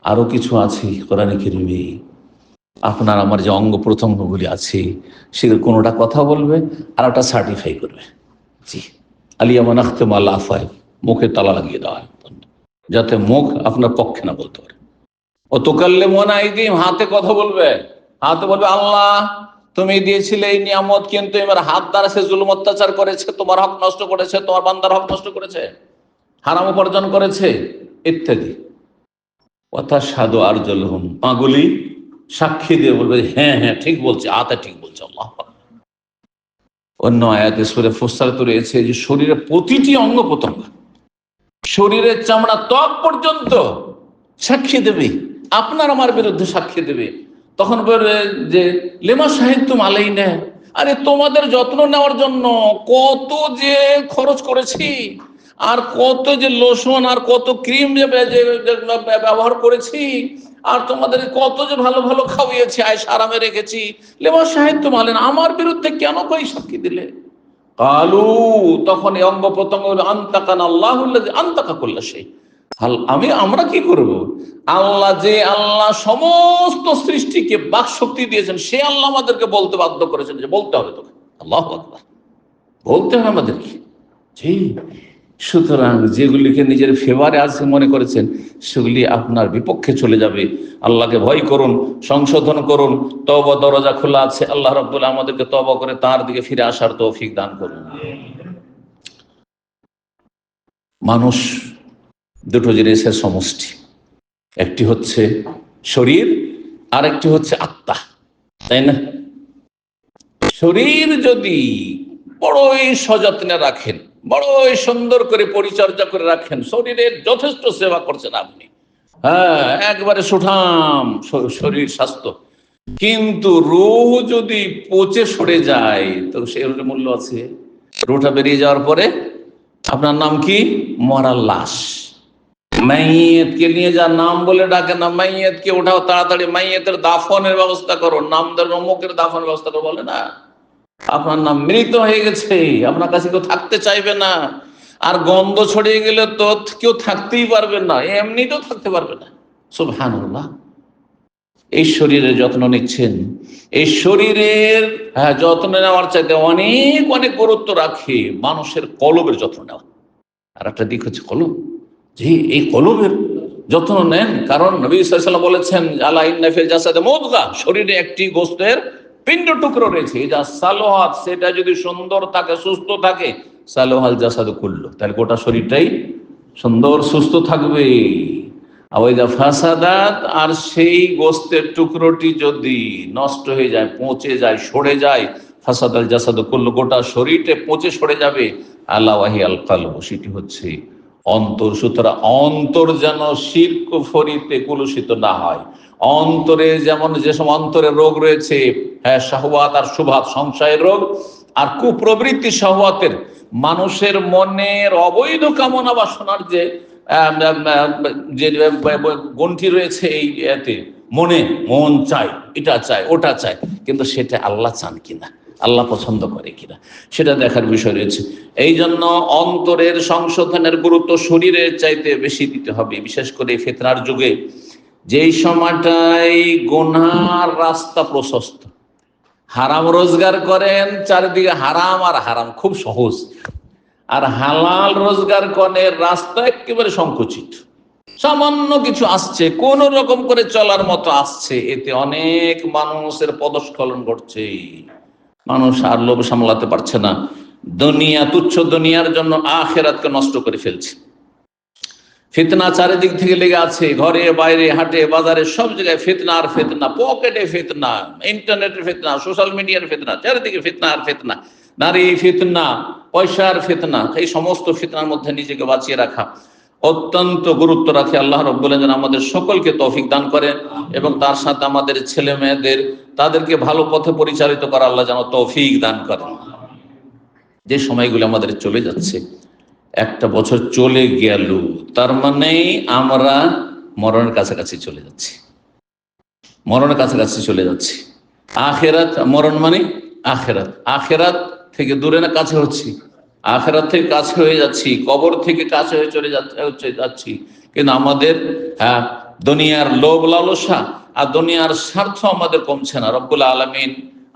আরো কিছু আছে কোরআনে কারিমে, আপনার আমার যে অঙ্গ প্রত্যঙ্গগুলি আছে সেগুলো কোনোটা কথা বলবে আর একটা সার্টিফাই করবে। জি, আলিয়ামান আখতেম আল্লাহ আফায়, মুখে তালা লাগিয়ে দেওয়া হয়, যাতে মুখ আপনার পক্ষে না বলতে পারে। ও তোকাল্লে মনে আইদিম, হাতে কথা বলবে, হাতে বলবে আল্লাহ তুমি দিয়েছিলে এই নিয়ামত, কিন্তু এবার হাত দ্বারা সে জুলুম অত্যাচার করেছে, তোমার হক নষ্ট করেছে, তোমার বান্দার হক নষ্ট করেছে, হারাম উপার্জন করেছে ইত্যাদি। কথা সাধু আর জলহুম, পাগুলি সাক্ষী দিয়ে বলবে হ্যাঁ হ্যাঁ ঠিক বলছে, আতা ঠিক বলছে। আল্লাহ অন্য আয়াতে সূরা ফুসসালাত রয়েছে যে শরীরের প্রতিটি অঙ্গ প্রত্যঙ্গ, শরীরের চামড়া ত্বক পর্যন্ত সাক্ষী দেবে, আপনার আমার বিরুদ্ধে সাক্ষী দেবে। তখন বলবে যে লেমা সাহিত্যম আলাইনা, আরে তোমাদের যত্ন নেওয়ার জন্য কত যে খরচ করেছি, আর কত যে লোশন আর কত ক্রিম যে ব্যবহার করেছি, আর তোমাদের কত যে ভালো ভালো খাওয়িয়েছি, আয়েশ আরামে রেখেছি, লেমা সাহিত্যম আলাইনা, আমার বিরুদ্ধে কেন কই সাক্ষী দিলে? কালু, তখন এই অঙ্গ প্রত্যঙ্গ আনতাকান আল্লাহুল্লাযী আনতাকা কুল্লা শাই, আমরা কি করব? আল্লাহ সমস্ত সৃষ্টিকে বাক শক্তি দিয়েছেন, সে আল্লাহ আমাদেরকে বলতে বাধ্য করেছেন যে বলতে হবে তোকে, আল্লাহু আকবার, বলতে হবে আমাদেরকে। জি, সুতরাং যেগুলিকে নিজের ফেভারে আছে মনে করেছেন সেগুলি আপনার বিপক্ষে চলে যাবে। আল্লাহকে ভয় করুন, সংশোধন করুন, তওবা দরজা খোলা আছে, আল্লাহ রাব্বুল আমাদেরকে তওবা করে তার দিকে ফিরে আসার তৌফিক দান করুন। মানুষ দুটো জিনিসের সমষ্টি, একটি হচ্ছে শরীর আর একটি হচ্ছে আত্মা, তাই না? শরীর যদি বড়ই সযত্নে রাখেন, বড়ই সুন্দর করে পরিচর্যা করে রাখেন, শরীরের যথেষ্ট সেবা করছেন আপনি, হ্যাঁ একবারে সুঠাম শরীর স্বাস্থ্য, কিন্তু রূহ যদি পচে সরে যায় তো সে মূল্য আছে? রূহটা বেরিয়ে যাওয়ার পরে আপনার নাম কি? মরার লাশ। মাইয়েতকে নিয়ে যা নাম বলে ডাকে না, মাইয়েতকে ওঠাও তাড়াতাড়ি, মাইয়েতের দাফনের ব্যবস্থা করো, নামদের অমুকের দাফনের ব্যবস্থা করো, বলে না? আপনার নাম মৃত হয়ে গেছে, আপনার কাছে কেউ থাকতে চাইবে না, আর গন্ধ ছড়িয়ে গেলে তো কেউ থাকতেই পারবে না, এমনিতেও থাকতে পারবে না। সুবহানাল্লাহ। এই শরীরের যত্ন নিচ্ছেন, এই শরীরের যত্ন নেওয়ার চাইতে অনেক অনেক গুরুত্ব রাখে মানুষের কলবের যত্ন নেওয়া। আর একটা দিক হচ্ছে কলব, যে এই কলবের যত্ন নেন, কারণ নবী সাল্লাল্লাহু আলাইহি ওয়াসাল্লাম বলেছেন আলা ইন্না ফিল জাসাদে মুদগা, শরীরে একটি গোশতের পিণ্ড টুকরো রয়েছে, যা সালোহাত, সেটা যদি সুন্দর থাকে, সুস্থ থাকে, সালোহাল জাসাদু কুল্লু, তাহলে গোটা শরীরটাই সুন্দর সুস্থ থাকবে। আওয়াইদা ফাসাদাত, আর সেই গোশতের টুকরোটি যদি নষ্ট হয়ে যায়, পচে যায়, সরে যায়, ফাসাদাল জাসাদু কুল্লু, গোটা শরীরটা পচে সরে যাবে। আলা ওয়াহিয়াল কলব, সেটি হচ্ছে অন্তর। সুতরাং অন্তর যেন শিরক কুফরিতে কলুষিত না হয়। অন্তরে যেমন যেসব অন্তরের রোগ রয়েছে, শাহওয়াত আর শুবহাত, সংশয়ের রোগ আর কুপ্রবৃত্তি শাহওয়াতের, মানুষের মনের অবৈধ কামনা বাসনার যে গণ্ঠি রয়েছে এই এতে, মন চায়, এটা চায়, ওটা চায়, কিন্তু সেটা আল্লাহ চান কিনা, আল্লাহ পছন্দ করে কিনা, সেটা দেখার বিষয় রয়েছে। এই জন্য অন্তরের সংশোধনের গুরুত্ব শরীরের চাইতে বেশি দিতে হবে, বিশেষ করে ফিতনার যুগে, যেই সময়টাই গুনার রাস্তা প্রশস্ত, হারাম রোজগার করেন, চারিদিকে হারাম আর হারাম, খুব সহজ, আর হালাল রোজগার করেন রাস্তা একেবারে সংকুচিত, সামান্য কিছু আসছে, কোন রকম করে চলার মতো আসছে, এতে অনেক মানুষের পদস্খলন ঘটছে। মানুষ আর লোভ সামলাতে পারছে না, দুনিয়া, তুচ্ছ দুনিয়ার জন্য আখিরাতকে নষ্ট করে ফেলছে। ফিতনা চারিদিক থেকে লেগে আছে, ঘরে বাইরে, হাটে বাজারে, সব জায়গায় ফিতনা আর ফিতনা, পকেটে ফিতনা, ইন্টারনেটের ফিতনা, সোশ্যাল মিডিয়ার ফিতনা, চারিদিকে ফিতনা আর ফিতনা, নারী ফিতনা, পয়সার ফিতনা, এই সমস্ত ফিতনার মধ্যে নিজেকে বাঁচিয়ে রাখা অত্যন্ত গুরুত্ব রাখে। আল্লাহ রাব্বুল আলামিন যেন আমাদের সকলকে তৌফিক দান করেন এবং তার সাথে আমাদের ছেলে মেয়েদের তাদেরকে ভালো পথে পরিচালিত করা আল্লাহ যেন তৌফিক দান করেন। যে সময়গুলো আমাদের চলে যাচ্ছে, একটা বছর চলে গেল, তার মানে আমরা মরণের কাছাকাছি চলে যাচ্ছি, মরণের কাছাকাছি চলে যাচ্ছি। আখেরাত, মরণ মানে আখেরাত, আখেরাত থেকে দূরে না কাছে হচ্ছি, আখেরাত থেকে কাছে হয়ে যাচ্ছি, কবর থেকে কাছে হয়ে চলে যাচ্ছি। কিন্তু আমাদের দুনিয়ার লোভ লালসা আর দুনিয়ার স্বার্থ আমাদের কমছে না। রব্বুল আলামিন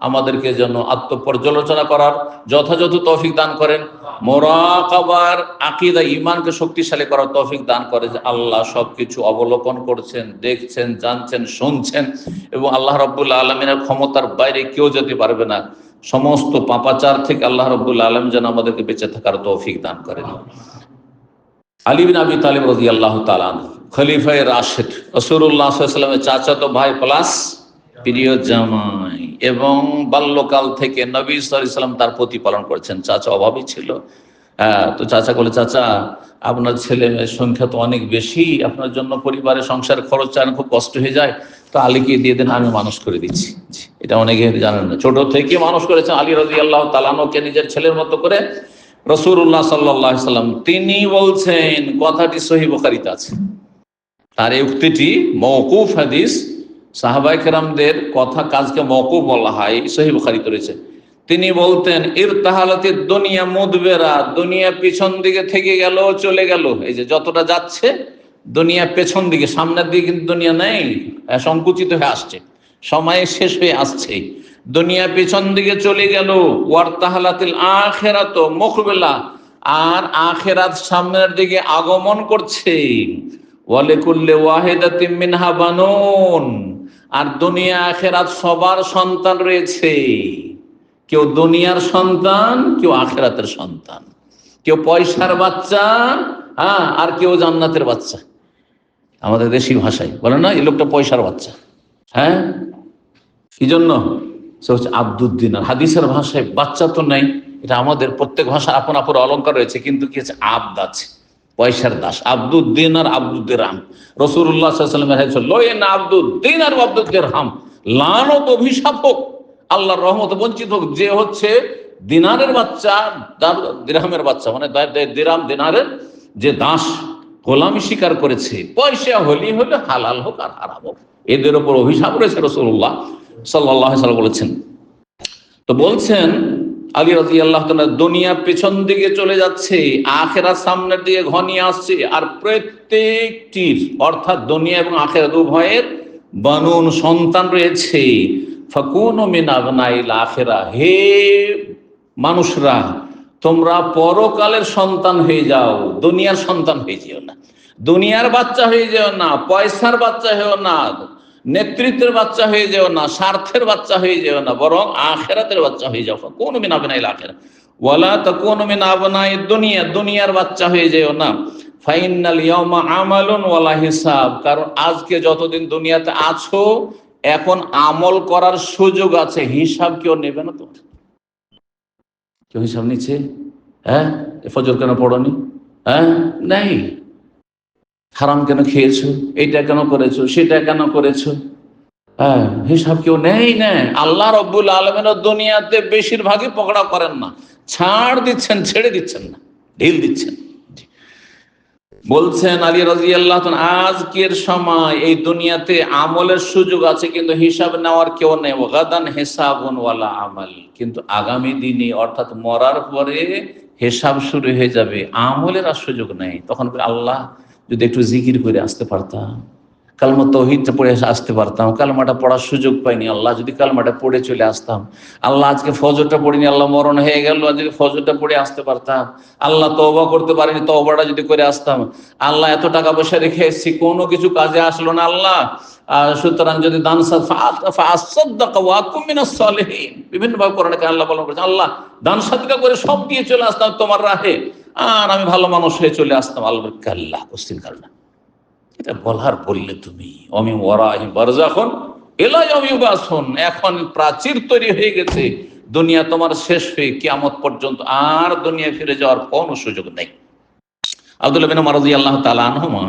আমাদেরকে যেন আত্মপর্যালোচনা করার যথাযথ তৌফিক দান করেন, মুরাকাবার আকীদা ঈমানকে শক্তিশালী করার তৌফিক দান করে, যে আল্লাহ সবকিছু অবলোকন করছেন, দেখছেন, জানছেন, শুনছেন এবং আল্লাহ রাব্বুল আলামিনের ক্ষমতার বাইরে কেউ যেতে পারবে না। সমস্ত পাপাচার থেকে আল্লাহ রাব্বুল আলামিন যেন আমাদেরকে বেঁচে থাকার তৌফিক দান করেন। আলী বিন আবি তালিব রাদিয়াল্লাহু তাআলা আনহু, খলিফায়ে রাশিদ, রাসূলুল্লাহ সাল্লাল্লাহু আলাইহি ওয়াসাল্লামের চাচাতো ভাই প্লাস প্রিয় জামাই, এবং বাল্যকাল থেকে নবী সাল্লাল্লাহু আলাইহি ওয়াসাল্লাম তার প্রতিপালন করেছেন। চাচা অভাবী ছিল। তো চাচা বলে, চাচা আপনার ছেলে মেয়ের সংখ্যা তো অনেক বেশি, আপনার জন্য পরিবারের সংসার খরচ চালানো খুব কষ্ট হয়ে যায়, তো আলীকে দিয়ে দেন, আমি মানুষ করে দিচ্ছি। এটা অনেকে জানেন না, ছোট থেকে মানুষ করেছেন আলী রাদিয়াল্লাহু তাআলা আনহুকে নিজের ছেলের মতো করে। রাসূলুল্লাহ সাল্লাল্লাহু আলাইহি ওয়াসাল্লাম তিনি বলছেন, কথাটি সহিহ বুখারীতে আছে, তার এই উক্তিটি মওকুফ হাদিস, সাহাবায়ে কেরামদের কথা কাজকে মওকুফ বলা হয়, সহিহ বুখারীতে রয়েছে। তিনি বলতেন, ইরতাহালাতিদ দুনিয়া মুদবিরা, দুনিয়া পিছন দিকে থেকে গেল, চলে গেল। এই যে যতটা যাচ্ছে দুনিয়া পেছন দিকে, সামনের দিকে কিন্তু দুনিয়া নেই, সংকুচিত হয়ে আসছে, সময় শেষ হয়ে আসছে, দুনিয়া পিছন দিকে চলে গেল। ওয়ারতাহালাতিল আখিরাতু মুকবিলা, আর আখিরাত সামনের দিকে আগমন করছে। ওয়ালিকুল্লি ওয়াহিদাতিন মিনহা বানুন, আর দুনিয়া আখিরাত সবার সন্তান রয়েছে। কেউ দুনিয়ার সন্তান, কেউ আখিরাতের সন্তান, কেউ পয়সার বাচ্চা, আর কেউ জান্নাতের বাচ্চা। আমাদের দেশি ভাষায় বলে না, এই লোকটা পয়সার বাচ্চা। কি জন্য? সে হচ্ছে আব্দুদ্দিনার। হাদিসের ভাষায় বাচ্চা তো নেই, এটা আমাদের প্রত্যেক ভাষা আপন আপন অলঙ্কার রয়েছে, কিন্তু কি আছে, আব্দ আছে, পয়সার দাস। আব্দুদ্দিনার, আব্দুদ্দিরহাম। রাসূলুল্লাহ সাল্লাল্লাহু আলাইহি ওয়াসাল্লাম বলেছেন, লয়েন আব্দুদ্দিনার ওয়া আব্দুদ্দিরহাম, লানত, অভিশাপ হোক, আল্লাহর রহমত বঞ্চিত হোক যে হচ্ছে দিনারের বাচ্চা, দিরহামের বাচ্চা, মানে দিরহাম দিনারের যে দাস, গোলামি স্বীকার করেছে। পয়সা হলি হলে হালাল হোক আর হারাম হোক, এদের উপর অভিশাপ রয়েছে। রাসূলুল্লাহ সাল্লাল্লাহু আলাইহি ওয়াসাল্লাম বলেছেন। তো বলছেন আলী রাদিয়াল্লাহু তাআলা, দুনিয়া পেছন দিকে চলে যাচ্ছে, আখিরাত সামনের দিকে ঘনিয়ে আসছে, আর প্রত্যেকটির অর্থাৎ দুনিয়া এবং আখিরাত উভয়ের বানুন, সন্তান রয়েছে। ফাকুনু মিন আবনাইল আখিরা, হে মানুষরা তোমরা পরকালের সন্তান হয়ে যাও, দুনিয়ার সন্তান হয়ে যেও না, দুনিয়ার বাচ্চা হয়ে যেও না, পয়সার বাচ্চা হয়েও না, নেতৃত্বের বাচ্চা হয়ে যেও না, স্বার্থের বাচ্চা হয়ে যেও না, বরং আখিরাতের বাচ্চা হয়ে যাও। ফাকুনু মিন আবনাইল আখিরা ওয়ালা তাকুনু মিন আবনাইদ দুনিয়া, দুনিয়ার বাচ্চা হয়ে যেও না। ফাইনাল ইয়াউমা আমালুন ওয়ালা হিসাব, কারণ আজকে যতদিন দুনিয়াতে আছো এখন আমল করার সুযোগ আছে, হিসাব কেউ নেবে না। তোমার কেউ হিসাব নিচ্ছে? ফজর কেন পড়নি? নেই। হারাম কেন খেয়েছো, এইটা কেন করেছো, সেটা কেন করেছো, হিসাব কেউ নেই। না, আল্লাহ রাব্বুল আলামিন দুনিয়াতে বেশিরভাগই পকড়া করেন না, ছাড় দিচ্ছেন, ছেড়ে দিচ্ছেন না, ঢিল দিচ্ছেন। বলছেন আলী রাদিয়াল্লাহু তাআলা, আজকের সময় এই দুনিয়াতে আমলের সুযোগ আছে, কিন্তু হিসাব নেওয়ার কেউ নেই। গাদান হিসাবুন ওয়ালা আমাল, কিন্তু আগামী দিনে অর্থাৎ মরার পরে হিসাব শুরু হয়ে যাবে, আমলের আর সুযোগ নেই। তখন আল্লাহ যদি একটু জিকির করে আসতে পারতাম, কালমা তাওহীদটা পড়ে আসতে পারতাম, কালমাটা পড়ার সুযোগ পাইনি, আল্লাহ যদি কালমাটা পড়ে চলে আসতাম। আল্লাহ আজকে ফজরটা পড়িনি, আল্লাহ মরণ হয়ে গেল, যদি ফজরটা পড়ে আসতে পারতাম। আল্লাহ তওবা করতে পারিনি, তওবাটা যদি করে আসতাম। আল্লাহ এত টাকা পয়সা রেখে এসেছি, কোনো কিছু কাজে আসলো না আল্লাহ, সুতরাং যদি দান ফাসাদদাকা ওয়া কুম মিনাস সালিহিন, বিভিন্ন ভাবে কোরআনে আল্লাহ বলেন করেছেন, আল্লাহ দান সাদকা করে সব দিয়ে চলে আসতাম তোমার রাহে, আর আমি ভালো মানুষ হয়ে চলে আসতাম। আল্লাহ কাল্লাহ, অস্থির কাল্লাহ। এটা বলার বললে তুমি অমি ওয়ারাহিম বারযাখুন ইলা ইয়াউমি ইউবাসুন, এখন প্রাচীর তৈরি হয়ে গেছে, দুনিয়া তোমার শেষ হয়ে কিয়ামত পর্যন্ত আর দুনিয়া ফিরে যাওয়ার কোনো সুযোগ নেই। আব্দুল্লাহ বিন উমর রাদিয়াল্লাহু তাআলা আনহুমা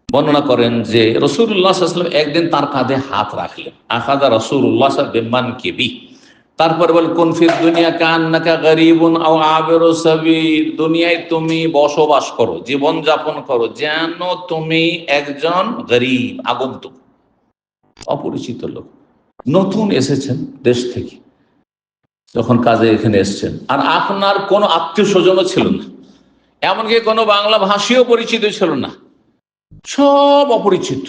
বর্ণনা করেন যে রাসূলুল্লাহ সাল্লাল্লাহু আলাইহি ওয়াসাল্লাম একদিন তার কাঁধে হাত রাখলেন। আখাযা রাসূলুল্লাহ সাল্লাল্লাহু আলাইহি ওয়াসাল্লাম বিমানকিবি, তারপর বল কুন ফিদ দুনিয়া কান্নাকা গরীবুন আও আবিরু সাবিল, দুনিয়ায় তুমি বসবাস করো, জীবন যাপন করো যেন তুমি একজন গরীব, আগন্তুক, অপরিচিত লোক, নতুন এসেছেন দেশ থেকে, যখন কাজে এখানে এসেছেন, আর আপনার কোনো আত্মীয় স্বজনও ছিল না, এমনকি কোনো বাংলা ভাষীও পরিচিত ছিল না, সব অপরিচিত,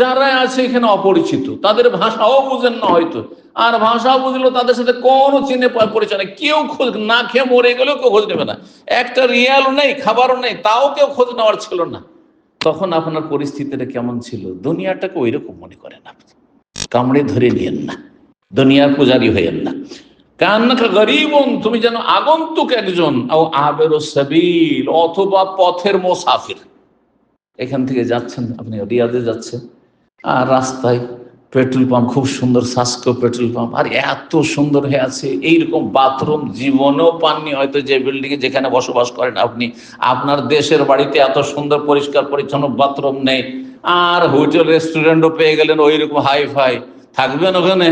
যারা আছে এখানে অপরিচিত, তাদের ভাষাও বুঝেন না হয়তো, আর ভাষা বুঝলেও তাদের সাথে কোনো চিনে পরিচয় নেই, কেউ খোঁজ, না খেয়ে মরে গেলেও কেউ খোঁজ নেবে না, একটা রিয়ালও নেই, খাবারও নেই, তাও কেউ খোঁজ নেওয়ার ছিল না। তখন আপনার পরিস্থিতিটা কেমন ছিল? দুনিয়াটাকে ওই রকম মনে করেন, আপনি কামড়ে ধরে নিয়েন না, দুনিয়ার পূজারি হইয়েন না। কান্নাকা গরীবুন, তুমি যেন আগন্তুক একজন, আও আবিরু সাবিল, অথবা পথের মুসাফির, এখান থেকে যাচ্ছেন, আপনি রিয়াদে যাচ্ছেন, আর রাস্তায় পেট্রোল পাম্প, খুব সুন্দর সাস্কো পেট্রোল পাম্প, আর এত সুন্দর হয়ে আছে, এইরকম বাথরুম জীবনেও পাননি হয়তো, যে বিল্ডিং এ যেখানে বসবাস করেন আপনি, আপনার দেশের বাড়িতে এত সুন্দর পরিষ্কার পরিচ্ছন্ন বাথরুম নেই, আর হোটেল রেস্টুরেন্টও পেয়ে গেলেন ওই রকম হাই ফাই, থাকবেন ওখানে?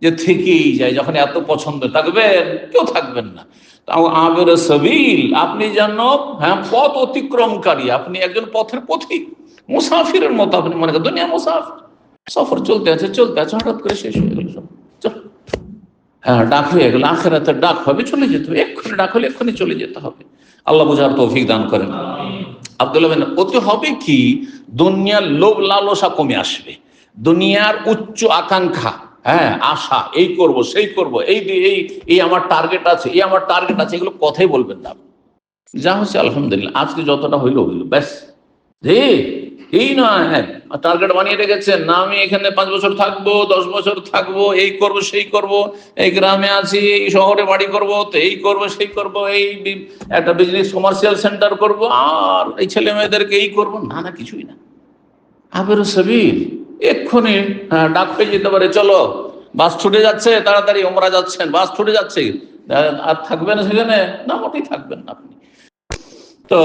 যে থেকেই যায়, যখন এত পছন্দ, থাকবেন? কেউ থাকবেন না। তাও আবের সাবিল, আপনি যেন, হ্যাঁ, পথ অতিক্রমকারী, আপনি একজন পথের পথিক, মুসাফিরের মতো আপনি মনে করেন, দুনিয়া মুসাফির, সফর চলতে আছে চলতে আছে, হঠাৎ করে শেষ হয়ে গেল সব, চল, হ্যাঁ, ডাক হয়ে গেল, আখিরাতের ডাক হবে, চলে যেতে হবে, এক্ষুনি ডাক হলে এক্ষুনি চলে যেতে হবে। আল্লাহ বুঝার তৌফিক দান করেন। আব্দুল্লাহ বিন, ওতে হবে কি, দুনিয়ার লোভ লালসা কমে আসবে, দুনিয়ার উচ্চ আকাঙ্ক্ষা, হ্যাঁ, আশা, এই করব সেই করব, এই এই এই আমার টার্গেট আছে, এই আমার টার্গেট আছে, এগুলো কথাই বলবেন না। যা হচ্ছে আলহামদুলিল্লাহ, আজকে যতটা হইলো হইলো, ব্যাস, জি, এই নয়, হ্যাঁ, টার্গেট বানিয়ে রেখেছেন না, আমি এখানে 5 বছর থাকবো, 10 বছর থাকবো, এই করব সেই করব, এই গ্রামে আছি, এই শহরে বাড়ি করব, তো এই করব সেই করব, এই একটা বিজনেস কমার্শিয়াল সেন্টার করব, আর এই ছেলে মেয়েদেরকে এই করব, না না, কিছুই না। আবেরু সাবিল, এক্ষুনি, হ্যাঁ, ডাক হয়ে যেতে পারে, চলো, বাস ছুটে যাচ্ছে, তাড়াতাড়ি ওমরা যাচ্ছেন, বাস ছুটে যাচ্ছে, আর থাকবেন সেখানে? না, মোটেই থাকবেন না আপনি। তো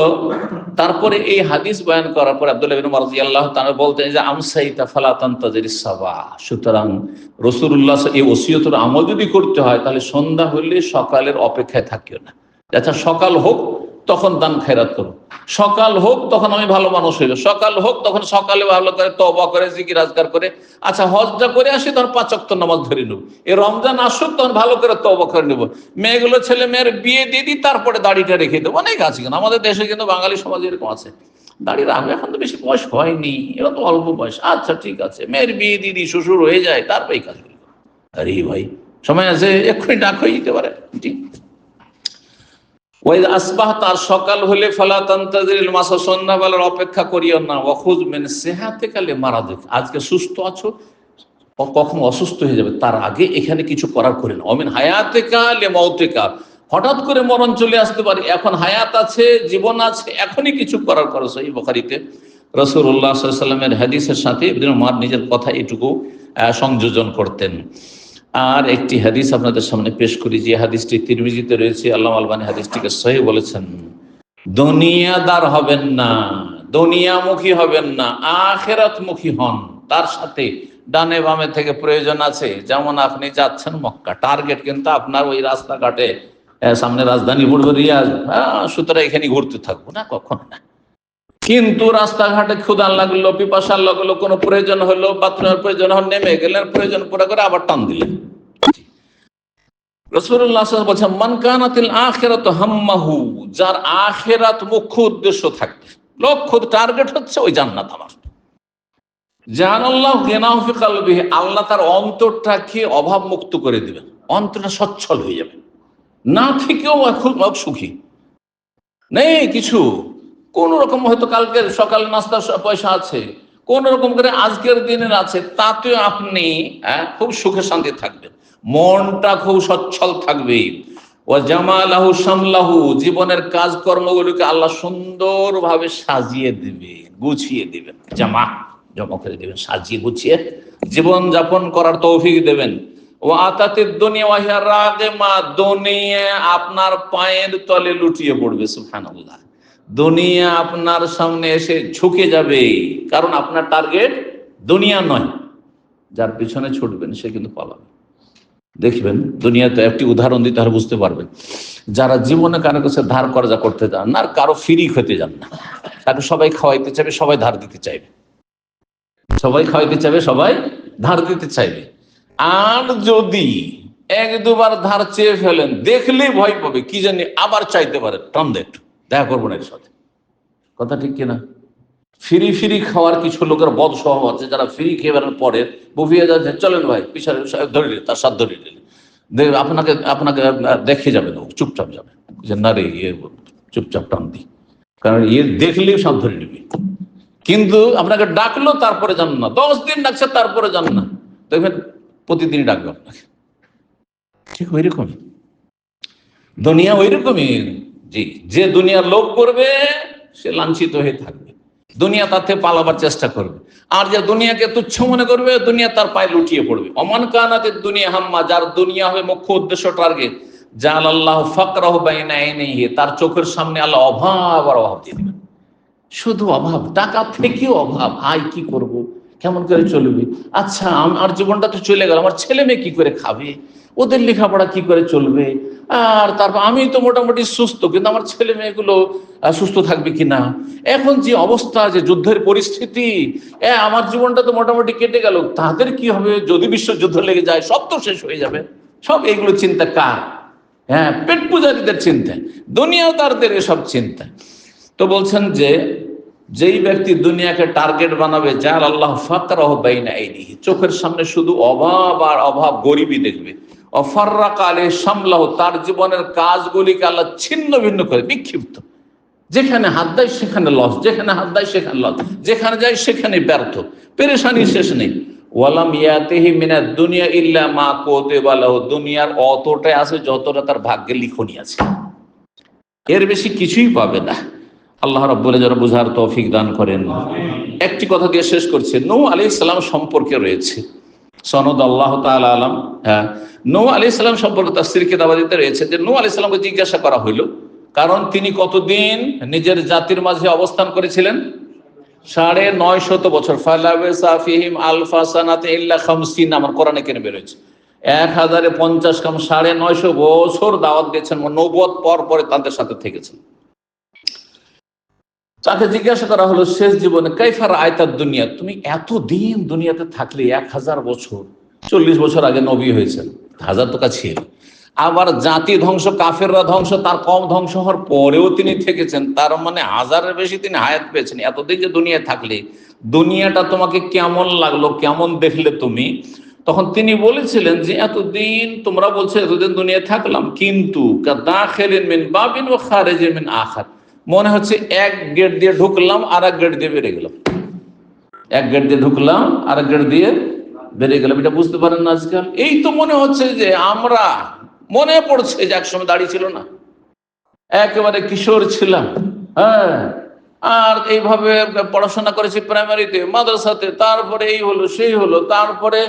তারপরে এই হাদিস বয়ান করার পর আব্দুল্লাহ বিন উমর রাদিয়াল্লাহু তাআলা বলতেন যে আমসাইতা ফালা তানতাজিরিস সাবা, সুতরাং রাসূলুল্লাহ এই ওসিয়তের আমল যদি করতে হয়, তাহলে সন্ধ্যা হলে সকালের অপেক্ষায় থাকিও না। আচ্ছা, সকাল হোক তখন দান খেরাত করো, সকাল হোক তখন আমি ভালো মানুষ হইল, সকাল হোক তখন সকালে ভালো করে তওবা করে জিকির আজকার করে, আচ্ছা হজটা করে আসি, তখন 5 ওয়াক্ত নামাজ ধরে নেব, এই রমজান আসুক তখন ভালো করে তওবা করে নেব, মেয়েগুলো ছেলে মেয়ের বিয়ে দিয়ে দিই, তারপরে দাড়িটা রেখে দেবো। অনেক আছে কিন্তু আমাদের দেশে, কিন্তু বাঙালি সমাজে এরকম আছে, দাড়ি রাখবে, এখন তো বেশি বয়স হয়নি, এরা তো অল্প বয়স, আচ্ছা ঠিক আছে, মেয়ের বিয়ে দিয়ে দিই, শ্বশুর হয়ে যায়, তারপরে এই কাজগুলো। আরে ভাই, সময় আছে, এক্ষুনি ডাক হয়ে যেতে পারে। ঠিক, ওই আসবাহ, তার সকাল হলে ফালা তানতাজিরিল মাসা, সন্ধ্যাবেলার অপেক্ষা করিও না, ওয়াখুজ মিন সিহাতিকা লিমারাদিক, আজকে সুস্থ আছো, কখন অসুস্থ হয়ে যাবে তার আগে এখানে কিছু করার করে না, অমিন হায়াতিকা লিমাউতিকা, হঠাৎ করে মরণ চলে আসতে পারে, এখন হায়াত আছে, জীবন আছে, এখনই কিছু করার করো। সহিহ বুখারীতে রাসূলুল্লাহ সাল্লাল্লাহু আলাইহি ওয়াসাল্লামের হাদিসের সাথে ইবনে উমর নিজের কথা এটুকু সংযোজন করতেন। আর একটি হাদিস আপনাদের সামনে পেশ করি, যে হাদিসটি তিরমিজিতে রয়েছে, আল্লামা আলবানী হাদিসটিকে সহিহ বলেছেন। দুনিয়াদার হবেন না, দুনিয়ামুখী হবেন না, আখিরাতমুখী হন। তার সাথে ডানে বামে থেকে প্রয়োজন আছে, যেমন আপনি যাচ্ছেন মক্কা, টার্গেট কিন্তু আপনার ওই রাস্তাঘাটে, সামনে রাজধানী পড়বে রিয়াজ, সুতরাং এখানে ঘুরতে থাকবো না, কখনো না। কিন্তু রাস্তাঘাটে ক্ষুধা লাগলো, পিপাসা লাগলো, কোনো প্রয়োজন হলো, বাথরুমের প্রয়োজন হল, নেমে গেলেন, প্রয়োজন পুরো করে আবার টান দিলেন। রাসূলুল্লাহ সাল্লাল্লাহু আলাইহি ওয়াসাল্লাম বলেছেন, মান কানাতিল আখিরাতু হাম্মাহু, যার আখিরাত মুখ্য উদ্দেশ্য থাকবে, লক্ষ্য টার্গেট হচ্ছে ওই জান্নাত আমার, জানাল্লাহু গিনাহু ফি কলবিহি, আল্লাহ তার অন্তরটাকে অভাব মুক্ত করে দিবেন, অন্তরটা সচ্ছল হয়ে যাবে, না থেকেও খুব সুখী, নেই কিছু, কোন রকম হয়তো কালকের সকাল নাস্তার পয়সা আছে, কোন রকম করে আজকের দিনের আছে, তাতেও আপনি খুব সুখে শান্তি থাকবেন, মনটা খুব সচ্ছল থাকবে। ও জামালাহু সামলাহু, জীবনের কাজকর্মগুলোকে আল্লাহ সুন্দরভাবে সাজিয়ে দিবেন, গুছিয়ে দিবেন, জমা করে দিবেন, সাজিয়ে গুছিয়ে জীবন যাপন করার তৌফিক দেবেন। ও আতাতিদ দুনিয়া ওয়া হিয়া রাগিমা, দুনিয়া আপনার পায়ের তলে লুটিয়ে পড়বে, সুবহানাল্লাহ। দুনিয়া আপনার সামনে এসে ঝুঁকে যাবে, কারণ আপনার টার্গেট দুনিয়া নয়। যার পিছনে ছুটবেন সে কিন্তু পালাবে। দেখবেন দুনিয়াতে একটি উদাহরণ দিতে হলে বুঝতে পারবেন, যারা জীবনে কারো কাছে ধার কর্জা করতে যান না, আর কারো ফ্রি খেতে যান না, তাকে সবাই খাওয়াইতে চাইবে, সবাই ধার দিতে চাইবে, সবাই খাওয়াইতে চাইবে, সবাই ধার দিতে চাইবে। আর যদি এক দুবার ধার চেয়ে ফেলেন, দেখলেই ভয় পাবে, কি জানি আবার চাইতে পারে, টান দে একটু, দেখা করবো না এর সাথে। কথা ঠিক কিনা? ফ্রি ফ্রি খাওয়ার কিছু লোকের বদ স্বভাব আছে, যারা ফ্রি খেয়ে বেড়ার পরে বুঝিয়ে যাচ্ছে, চলেন ভাই পিছনে ধরে নিলে, তার সাথ ধরে নিলে আপনাকে আপনাকে দেখে যাবে না, চুপচাপ যাবে, যে না রে ইয়ে চুপচাপ টান দি, কারণ ইয়ে দেখলেই সব ধরে নিবি। কিন্তু আপনাকে ডাকলো তারপরে যান না, 10 দিন ডাকছে তারপরে যান না, দেখবেন প্রতিদিনই ডাকবে আপনাকে। ঠিক ওই রকম দুনিয়া, ওই রকমই। জি, যে দুনিয়ার লোভ করবে সে লাঞ্ছিত হয়ে থাকবে, দুনিয়া তার থেকে পালাবার চেষ্টা করবে। আর যে দুনিয়াকে তুচ্ছ মনে করবে, দুনিয়া তার পায়ে লুটিয়ে পড়বে। অমান কানাতের দুনিয়া হাম্মা, যার দুনিয়া হবে মুখ্য উদ্দেশ্য, টার্গেট, জাল আল্লাহ ফাকরাহু বাইনা আইনাইহি, তার চোখের সামনে আল্লাহ অভাব আর অভাব দিয়ে দিবেন, শুধু অভাব, টাকা থেকেও অভাব। আয় কি করব, কেমন করে চলবে, আচ্ছা আমার জীবনটা তো চলে গেল, আমার ছেলে মেয়ে কি করে খাবে, ওদের লেখাপড়া কি করে চলবে, আর তারপর আমি তো মোটামুটি সুস্থ, কিন্তু আমার ছেলে মেয়েগুলো সুস্থ থাকবে কিনা, এখন যে অবস্থা, যে যুদ্ধের পরিস্থিতি, আমার জীবনটা তো মোটামুটি কেটে গেল, তাদের কি হবে, যদি বিশ্বযুদ্ধ লেগে যায় সব তো শেষ হয়ে যাবে। সব এগুলো চিন্তা কার? হ্যাঁ, পেট পূজারীদের চিন্তা, দুনিয়াদারদের এসব চিন্তা। তো বলছেন যে যেই ব্যক্তি দুনিয়াকে টার্গেট বানাবে, যার আল্লাহ ফাকরাহু বাইনা আইনিহি, চোখের সামনে শুধু অভাব আর অভাব, গরিবই দেখবে। অফাররাকা আলাইহি শামলাহু, তার জীবনের কাজগুলিকে আল্লাহ ছিন্ন ভিন্ন করে, বিক্ষিপ্ত, যেখানে হাত দেয় সেখানে লস, যেখানে হাত দেয় সেখানে লস, যেখানে যায় সেখানে ব্যর্থ, পেরেশানি শেষ নেই। ওয়ালাম ইয়াতিহি মিনাদ দুনিয়া ইল্লা মা কুতিবা লাহু, দুনিয়ার অতটাই আছে যতটা তার ভাগ্যে লিখনি আছে, এর বেশি কিছুই পাবে না। আল্লাহ রাব্বুল যেন বুঝার তৌফিক দান করেন। একটি কথা দিয়ে শেষ করছে, নূহ আলাইহিস সালাম সম্পর্কে রয়েছে সনদ, আল্লাহ তাআলা আলাম। হ্যাঁ, নূহ আলাইহিস সালাম সম্পর্কে তাফসীর কিতাবাদিতে রয়েছে যে নূহ আলাইহিস সালামকে জিজ্ঞাসা করা হইল, কারণ তিনি কতদিন নিজের জাতির মাঝে অবস্থান করেছিলেন? 950 বছর। ফালাবিসা ফীহিম আলফা সানাতিন ইল্লা 50, আমার কোরআনে কেন বেরোচ্ছে 1050 কাম, 950 বছর দাওয়াত দিয়েছেন, নবুয়ত পর পরে তাদের সাথে থেকেছেন। তাকে জিজ্ঞাসা করা হলো শেষ জীবনে, কাইফা রাআইতাদ দুনিয়া, তুমি এতদিন দুনিয়াতে থাকলে, 1000 বছর, 40 বছর আগে নবী হয়েছেন, 1000 তো কাছে, আবার জাতি ধ্বংস, কাফেররা ধ্বংস, তার কম ধ্বংস হওয়ার পরেও তিনি থেকেছেন, তার মানে 1000-এর বেশি তিনি হায়াত পেয়েছেন। এতদিন যে দুনিয়ায় থাকলে দুনিয়াটা তোমাকে কেমন লাগলো, কেমন দেখলে তুমি? তখন তিনি বলেছিলেন যে এতদিন তোমরা বলছো এতদিন দুনিয়ায় থাকলাম, কিন্তু কাদাখিলিন মিন বাবিন ওয়া খারিজিন মিন আখার, মনে হচ্ছে এক গেট দিয়ে ঢুকলাম আর এক গেট দিয়ে বেরিয়ে গেলাম, এক গেট দিয়ে ঢুকলাম আর এক গেট দিয়ে বেরিয়ে গেলাম। এটা বুঝতে পারেন না আজকাল? এই তো মনে হচ্ছে যে আমরা, মনে পড়ছে যে একসময় দাড়ি ছিল না, একেবারে কিশোর ছিলাম, হ্যাঁ, আর এইভাবে পড়াশোনা করেছি প্রাইমারিতে, মাদ্রাসাতে, তারপরে এই হলো সেই হলো, তারপরে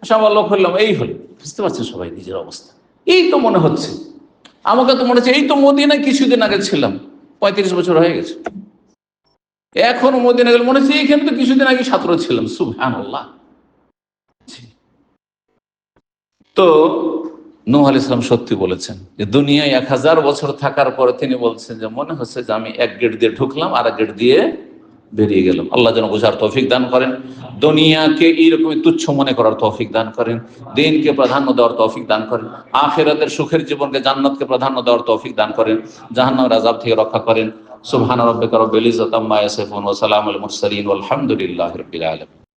সামালক হলাম, এই হলো। বুঝতে পারছে সবাই নিজের অবস্থা? এই তো মনে হচ্ছে, আমাকে তো মনে হচ্ছে এই তো মদিনায় কিছুদিন আগে ছিলাম, 35 বছর হয়ে গেছে, এখন মদিনা গেলে মনে হচ্ছে এইখানে তো কিছুদিন আগে ছাত্র ছিলাম। সুবহানাল্লাহ। তো নূহ আলাইহিস সালাম সত্যি বলেছেন যে দুনিয়ায় 1000 বছর থাকার পরে তিনি বলছেন যে মনে হচ্ছে যে আমি এক গেট দিয়ে ঢুকলাম আর এক গেট দিয়ে বেরিয়ে গেলাম। আল্লাহ যেন বোঝার তৌফিক দান করেন, দুনিয়াকে এইরকমই তুচ্ছ মনে করার তৌফিক দান করেন, দিনকে প্রাধান্য দেওয়ার তৌফিক দান করেন, আখিরাতের সুখের জীবনকে, জান্নাতকে প্রাধান্য দেওয়ার তৌফিক দান করেন, জাহান্নামের আযাব থেকে রক্ষা করেন। সুবহান রাব্বিকা রাব্বিল ইজ্জাতি আম্মা ইয়াসিফুন ওয়া সালামুল মুরসালিন ওয়াল হামদুলিল্লাহি রাব্বিল আলামিন।